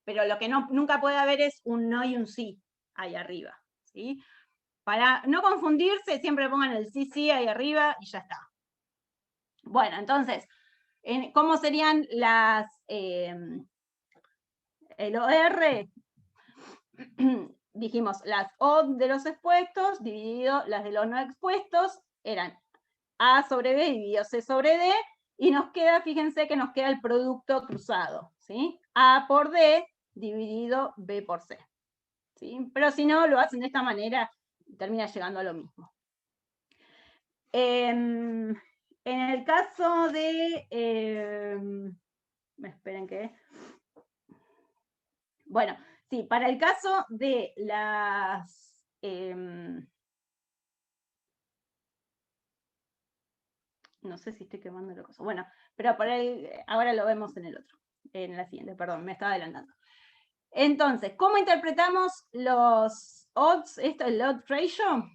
Speaker 1: Pero lo que nunca puede haber es un no y un sí ahí arriba, ¿sí? Para no confundirse, siempre pongan el sí ahí arriba y ya está. Bueno, entonces, ¿cómo serían el OR? Dijimos, las O de los expuestos dividido las de los no expuestos eran A sobre B dividido C sobre D, y nos queda, fíjense que nos queda el producto cruzado, ¿sí? A por D dividido B por C, ¿sí? Pero si no, lo hacen de esta manera, termina llegando a lo mismo. En el caso de... esperen que... Bueno, sí, para el caso de las... no sé si estoy quemando la cosa. Bueno, pero ahora lo vemos en el otro, en la siguiente, perdón, me estaba adelantando. Entonces, ¿cómo interpretamos los odds, el odds ratio?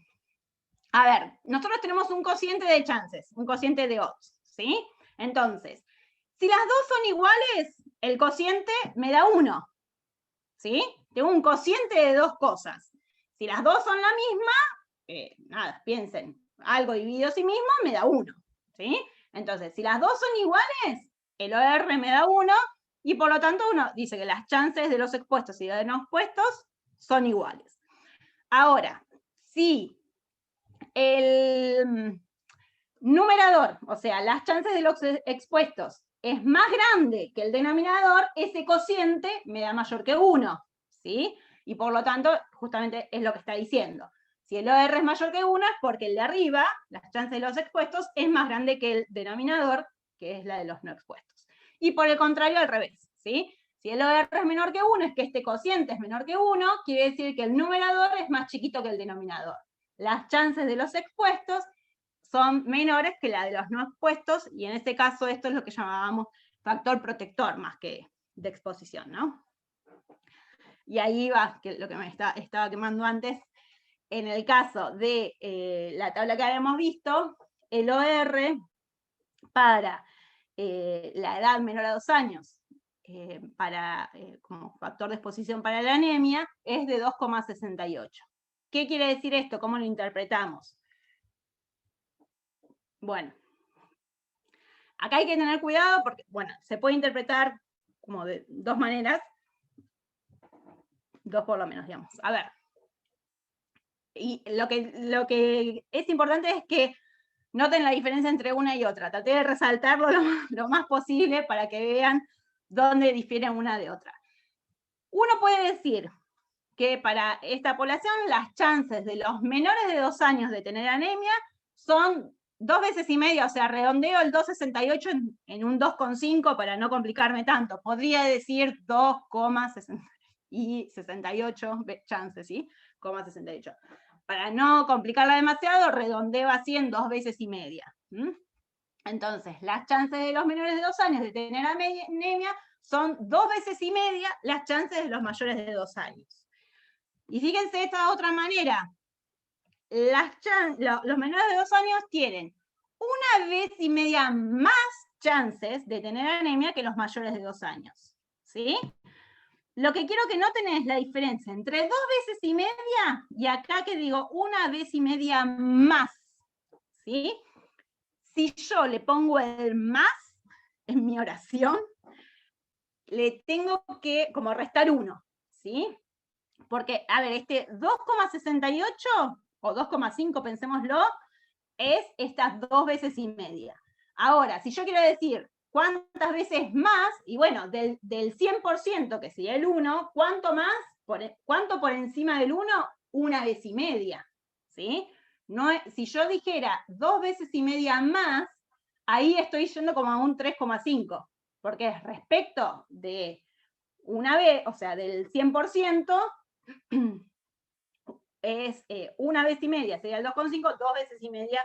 Speaker 1: A ver, nosotros tenemos un cociente de chances, un cociente de odds, ¿sí? Entonces, si las dos son iguales, el cociente me da 1, ¿sí? Tengo un cociente de dos cosas. Si las dos son la misma, nada, piensen, algo dividido a sí mismo me da 1, ¿sí? Entonces, si las dos son iguales, el OR me da 1, y por lo tanto uno dice que las chances de los expuestos y de no expuestos son iguales. Ahora, si el numerador, o sea, las chances de los expuestos es más grande que el denominador, ese cociente me da mayor que 1, ¿sí? Y por lo tanto, justamente es lo que está diciendo. Si el OR es mayor que 1 es porque el de arriba, las chances de los expuestos, es más grande que el denominador, que es la de los no expuestos. Y por el contrario, al revés, ¿sí? Si el OR es menor que 1, es que este cociente es menor que 1, quiere decir que el numerador es más chiquito que el denominador. Las chances de los expuestos son menores que la de los no expuestos, y en este caso esto es lo que llamábamos factor protector más que de exposición, ¿no? Y ahí va, que lo que me estaba quemando antes, en el caso de la tabla que habíamos visto, el OR para la edad menor a 2 años, como factor de exposición para la anemia, es de 2,68. ¿Qué quiere decir esto? ¿Cómo lo interpretamos? Bueno, acá hay que tener cuidado porque, bueno, se puede interpretar como de dos maneras, dos por lo menos, digamos. A ver, y lo que es importante es que noten la diferencia entre una y otra. Traté de resaltarlo lo más posible para que vean dónde difieren una de otra. Uno puede decir que para esta población las chances de los menores de 2 años de tener anemia son 2 veces y media, o sea, redondeo el 2,68 en un 2,5 para no complicarme tanto. Podría decir 2,68 chances, ¿sí? 68. Para no complicarla demasiado, redondeo así en 2 veces y media. Entonces, las chances de los menores de 2 años de tener anemia son 2 veces y media las chances de los mayores de 2 años. Y fíjense esta otra manera. Los menores de 2 años tienen 1 vez y media más chances de tener anemia que los mayores de 2 años. ¿Sí? Lo que quiero que noten es la diferencia entre 2 veces y media y acá que digo 1 vez y media más. ¿Sí? Si yo le pongo el más en mi oración, le tengo que como restar 1. ¿Sí? Porque, a ver, este 2,68 o 2,5, pensémoslo, es estas 2 veces y media. Ahora, si yo quiero decir cuántas veces más, y bueno, del 100%, que sería el 1, ¿cuánto más? ¿Cuánto por encima del 1? 1 vez y media, ¿sí? No, si yo dijera 2 veces y media más, ahí estoy yendo como a un 3,5, porque es respecto de una vez, o sea, del 100%, es 1 vez y media, sería el 2,5, 2 veces y media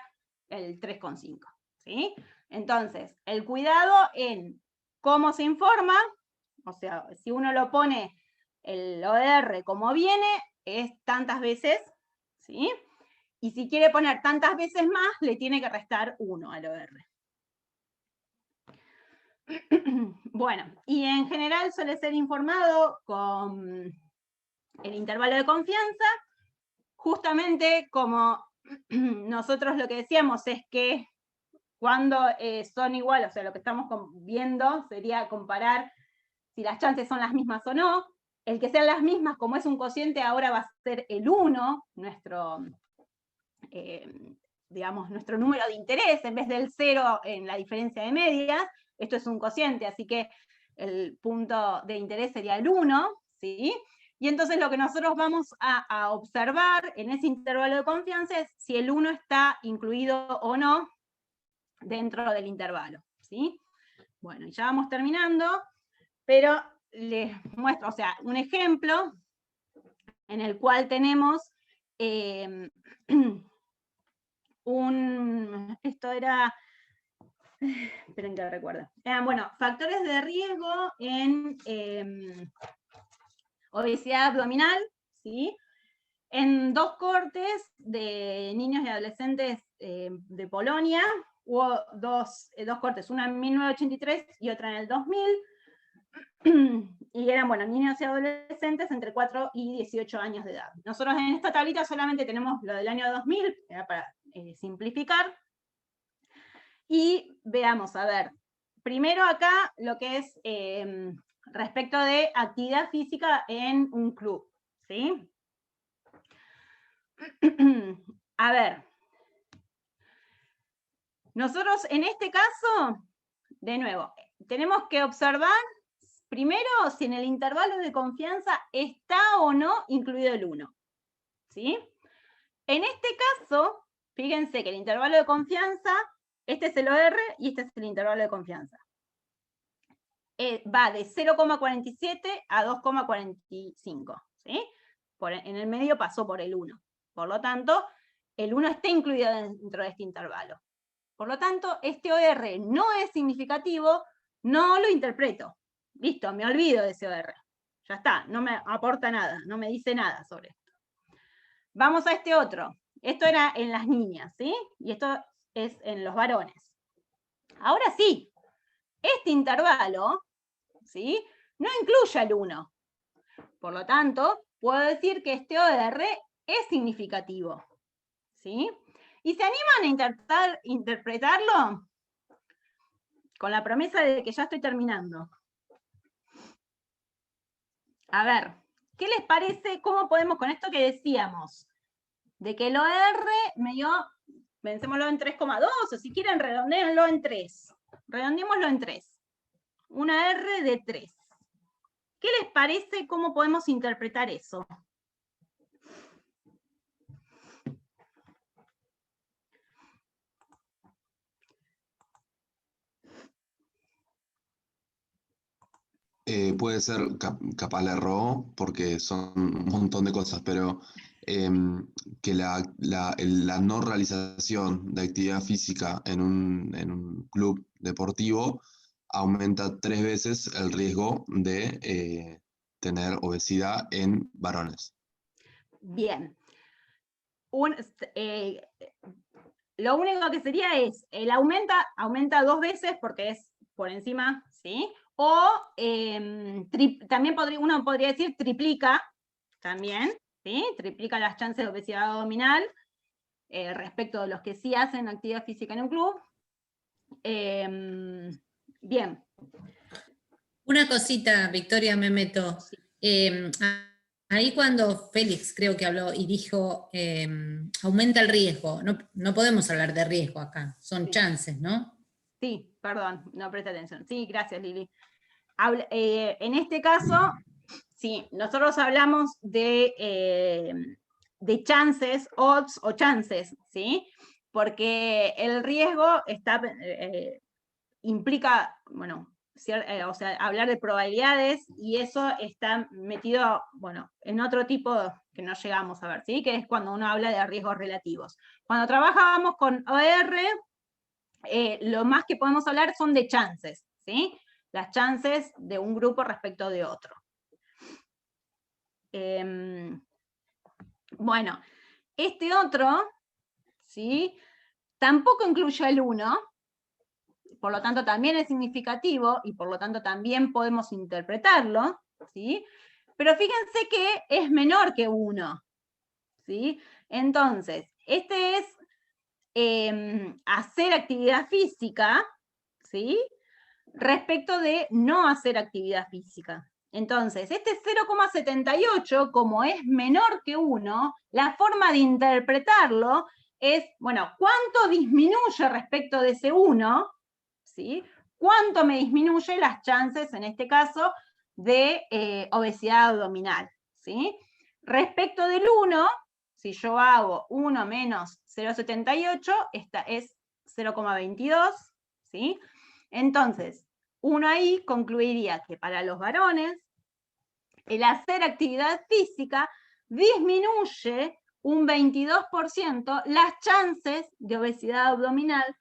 Speaker 1: el 3,5. ¿Sí? Entonces, el cuidado en cómo se informa, o sea, si uno lo pone el OR como viene, es tantas veces, ¿sí? Y si quiere poner tantas veces más, le tiene que restar 1 al OR. Bueno, y en general suele ser informado con el intervalo de confianza, justamente como nosotros lo que decíamos es que cuando son iguales, o sea, lo que estamos viendo sería comparar si las chances son las mismas o no. El que sean las mismas, como es un cociente, ahora va a ser el 1, digamos, nuestro número de interés, en vez del 0 en la diferencia de medias. Esto es un cociente, así que el punto de interés sería el 1, ¿sí? Y entonces lo que nosotros vamos a observar en ese intervalo de confianza es si el 1 está incluido o no dentro del intervalo, ¿sí? Bueno, ya vamos terminando, pero les muestro, o sea, un ejemplo en el cual tenemos esto era, esperen que recuerdo, bueno, factores de riesgo en obesidad abdominal, ¿sí? En 2 cortes de niños y adolescentes de Polonia, hubo dos cortes, una en 1983 y otra en el 2000, y eran, bueno, niños y adolescentes entre 4 y 18 años de edad. Nosotros en esta tablita solamente tenemos lo del año 2000, para simplificar, y veamos, a ver, primero acá lo que es respecto de actividad física en un club, ¿sí? A ver, nosotros en este caso, de nuevo, tenemos que observar primero si en el intervalo de confianza está o no incluido el 1, ¿sí? En este caso, fíjense que el intervalo de confianza, este es el OR y este es el intervalo de confianza. Va de 0,47 a 2,45, ¿sí? En el medio pasó por el 1. Por lo tanto, el 1 está incluido dentro de este intervalo. Por lo tanto, este OR no es significativo, no lo interpreto. Listo, me olvido de ese OR. Ya está, no me aporta nada, no me dice nada sobre esto. Vamos a este otro. Esto era en las niñas, ¿sí? Y esto es en los varones. Ahora sí, este intervalo, ¿sí?, no incluye al 1. Por lo tanto, puedo decir que este OR es significativo, ¿sí? ¿Y se animan a intentar interpretarlo? Con la promesa de que ya estoy terminando. A ver, ¿qué les parece? ¿Cómo podemos con esto que decíamos? De que el OR pensémoslo en 3,2, o si quieren redondéenlo en 3. Redondémoslo en 3. Una R de 3. ¿Qué les parece? ¿Cómo podemos interpretar eso?
Speaker 2: Puede ser, capaz le erró, porque son un montón de cosas, pero que la no realización de actividad física en un club deportivo aumenta 3 veces el riesgo de tener obesidad en varones.
Speaker 1: Bien. Lo único que sería es, el aumenta 2 veces porque es por encima, ¿sí? O también uno podría decir triplica, también, ¿sí? Triplica las chances de obesidad abdominal respecto de los que sí hacen actividad física en un club. Bien.
Speaker 4: Una cosita, Victoria, me meto.
Speaker 1: Sí.
Speaker 4: Ahí cuando Félix creo que habló y dijo aumenta el riesgo, no podemos hablar de riesgo acá, son
Speaker 1: Sí.
Speaker 4: chances, ¿no?
Speaker 1: Sí, perdón, no presté atención. Sí, gracias, Lili. En este caso, sí, nosotros hablamos de chances, odds o chances, ¿sí? Porque el riesgo implica, bueno, o sea, hablar de probabilidades, y eso está metido, bueno, en otro tipo que no llegamos a ver, ¿sí? Que es cuando uno habla de riesgos relativos. Cuando trabajábamos con OR, lo más que podemos hablar son de chances, ¿sí? Las chances de un grupo respecto de otro. Bueno, este otro, ¿sí?, tampoco incluye el 1, por lo tanto también es significativo y por lo tanto también podemos interpretarlo, ¿sí? Pero fíjense que es menor que 1, ¿sí? Entonces, este es hacer actividad física, ¿sí?, respecto de no hacer actividad física. Entonces, este 0,78, como es menor que 1, la forma de interpretarlo es, bueno, ¿cuánto disminuye respecto de ese 1? ¿Sí? ¿Cuánto me disminuye las chances, en este caso, de obesidad abdominal? ¿Sí? Respecto del 1, si yo hago 1 menos 0,78, esta es 0,22, ¿sí? Entonces, uno ahí concluiría que para los varones, el hacer actividad física disminuye un 22% las chances de obesidad abdominal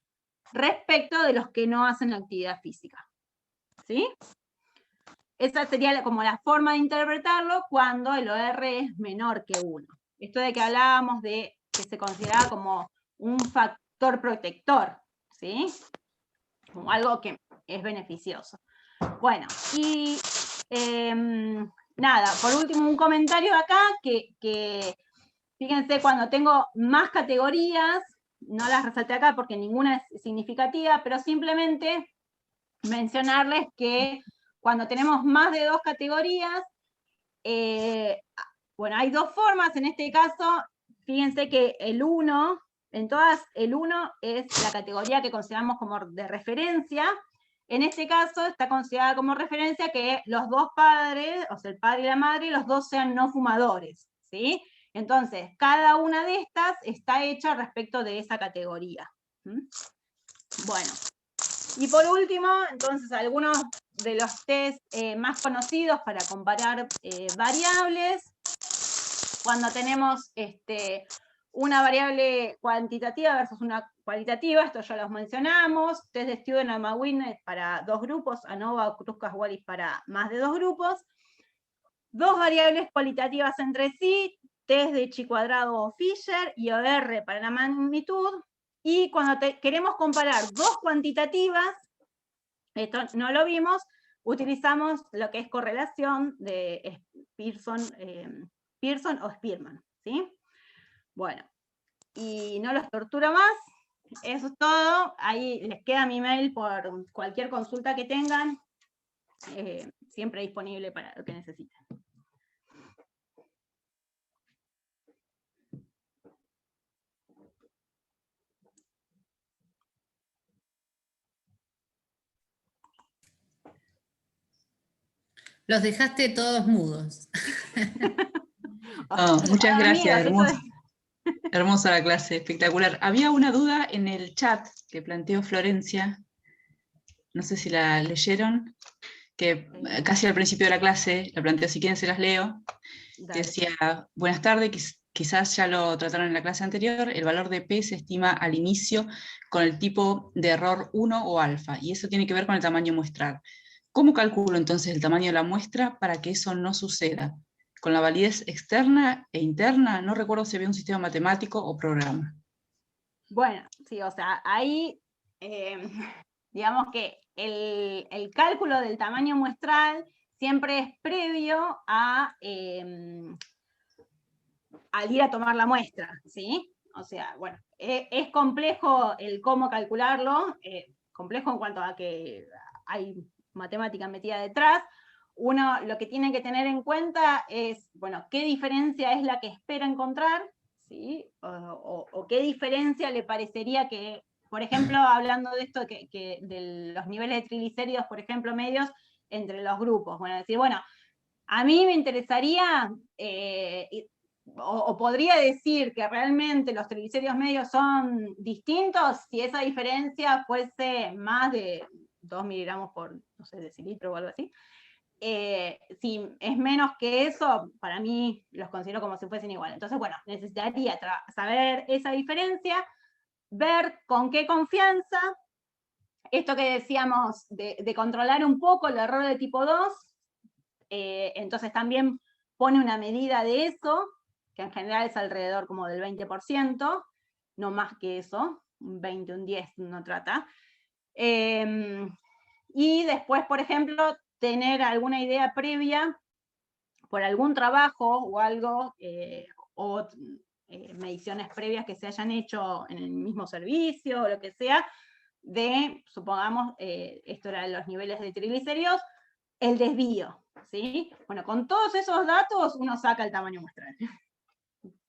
Speaker 1: respecto de los que no hacen actividad física, ¿sí? Esa sería como la forma de interpretarlo cuando el OR es menor que 1. Esto de que hablábamos de que se consideraba como un factor protector, ¿sí? Como algo que es beneficioso. Bueno, y nada, por último un comentario acá, que fíjense, cuando tengo más categorías, no las resalté acá porque ninguna es significativa, pero simplemente mencionarles que cuando tenemos más de 2 categorías, bueno, hay 2 formas, en este caso, fíjense que el 1, en todas el 1 es la categoría que consideramos como de referencia. En este caso está considerada como referencia que los 2 padres, o sea, el padre y la madre, los 2 sean no fumadores, ¿sí? Entonces, cada una de estas está hecha respecto de esa categoría. Bueno, y por último, entonces, algunos de los test más conocidos para comparar variables. Cuando tenemos una variable cuantitativa versus una cualitativa, esto ya los mencionamos, test de Student-Arma-Winnet para 2 grupos, ANOVA o Cruz-Wallis para más de 2 grupos, 2 variables cualitativas entre sí, test de chi cuadrado o Fisher y OR para la magnitud, y cuando queremos comparar 2 cuantitativas, esto no lo vimos, utilizamos lo que es correlación de Pearson o Spearman, ¿sí? Bueno, y no los torturo más, eso es todo, ahí les queda mi mail por cualquier consulta que tengan, siempre disponible para lo que necesiten.
Speaker 4: Los dejaste todos mudos.
Speaker 5: Oh, muchas
Speaker 1: Para mí,
Speaker 5: gracias,
Speaker 1: eso es-
Speaker 5: hermosa la clase, espectacular. Había una duda en el chat que planteó Florencia, no sé si la leyeron, que casi al principio de la clase la planteó, si quieren se las leo, que
Speaker 1: Dale.
Speaker 5: decía, buenas tardes, quizás ya lo trataron en la clase anterior, el valor de P se estima al inicio con el tipo de error 1 o alfa, y eso tiene que ver con el tamaño muestral. ¿Cómo calculo entonces el tamaño de la muestra para que eso no suceda? ¿Con la validez externa e interna? No recuerdo si había un sistema matemático o programa.
Speaker 1: Bueno, sí, o sea, ahí, digamos que el cálculo del tamaño muestral siempre es previo al ir a tomar la muestra, ¿sí? O sea, bueno, es complejo el cómo calcularlo, complejo en cuanto a que hay matemática metida detrás. Uno lo que tiene que tener en cuenta es, bueno, qué diferencia es la que espera encontrar, ¿sí? O qué diferencia le parecería que, por ejemplo, hablando de esto, de los niveles de triglicéridos, por ejemplo, medios, entre los grupos. Bueno, decir, bueno, a mí me interesaría, o podría decir que realmente los triglicéridos medios son distintos si esa diferencia fuese más de 2 miligramos por, no sé, decilitro o algo así. Si es menos que eso, para mí los considero como si fuesen iguales. Entonces, bueno, necesitaría saber esa diferencia, ver con qué confianza, esto que decíamos de controlar un poco el error de tipo 2, entonces también pone una medida de eso, que en general es alrededor como del 20%, no más que eso, un 20, un 10 no trata. Y después, por ejemplo, tener alguna idea previa por algún trabajo o algo, o mediciones previas que se hayan hecho en el mismo servicio o lo que sea, de, supongamos, esto era los niveles de triglicéridos, el desvío, ¿sí? Bueno, con todos esos datos uno saca el tamaño muestral.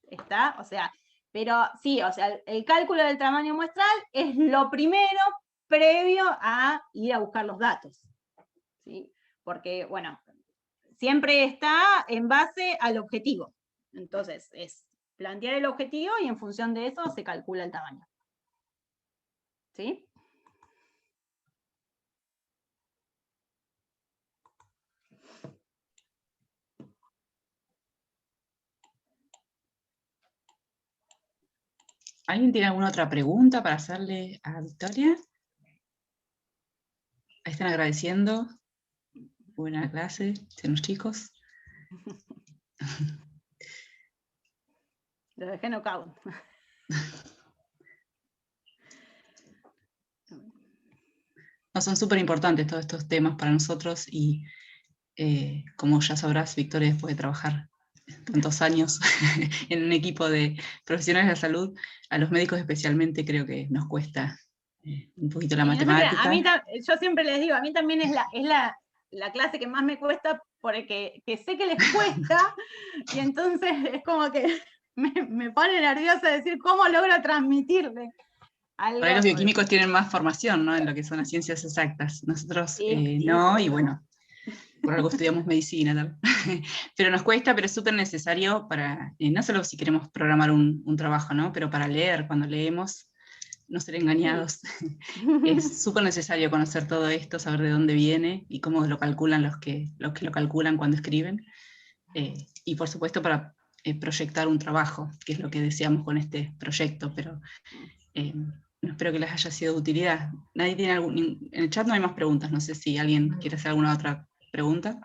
Speaker 1: ¿Está? O sea, pero sí, o sea, el cálculo del tamaño muestral es lo primero previo a ir a buscar los datos, ¿sí? Porque, bueno, siempre está en base al objetivo. Entonces, es plantear el objetivo y en función de eso se calcula el tamaño. ¿Sí?
Speaker 5: ¿Alguien tiene alguna otra pregunta para hacerle a Victoria? Ahí están agradeciendo. Buena clase, dicen los chicos.
Speaker 1: Lo dejé knockout.
Speaker 5: No, son súper importantes todos estos temas para nosotros y como ya sabrás, Victoria, después de trabajar tantos años en un equipo de profesionales de la salud, a los médicos especialmente creo que nos cuesta un poquito la
Speaker 1: Y nosotros,
Speaker 5: matemática.
Speaker 1: a mí yo siempre les digo, a mí también es la clase que más me cuesta porque que sé que les cuesta y entonces es como que me pone nerviosa decir cómo logro transmitirle algo.
Speaker 5: Por ahí los bioquímicos tienen más formación, ¿no?, en lo que son las ciencias exactas. Nosotros
Speaker 1: Sí,
Speaker 5: no,
Speaker 1: sí.
Speaker 5: y bueno, por algo estudiamos medicina, tal. Pero nos cuesta, pero es súper necesario para, no solo si queremos programar un trabajo, ¿no?, pero para leer, cuando leemos, no ser engañados. Es súper necesario conocer todo esto, saber de dónde viene y cómo lo calculan los que lo calculan cuando escriben. Y por supuesto para proyectar un trabajo, que es lo que deseamos con este proyecto, pero espero que les haya sido de utilidad. ¿Nadie tiene en el chat no hay más preguntas, no sé si alguien quiere hacer alguna otra pregunta.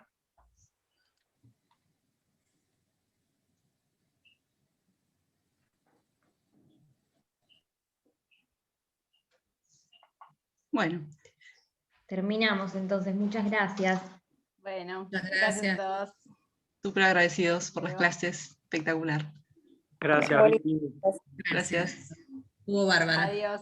Speaker 5: Bueno.
Speaker 6: Terminamos entonces, muchas gracias.
Speaker 1: Bueno,
Speaker 4: Muchas
Speaker 1: gracias a
Speaker 4: gracias.
Speaker 1: todos.
Speaker 5: Súper agradecidos por las
Speaker 1: Adiós.
Speaker 5: clases, espectacular.
Speaker 3: Gracias, Vicky.
Speaker 5: Gracias.
Speaker 4: Estuvo bárbara.
Speaker 1: Adiós.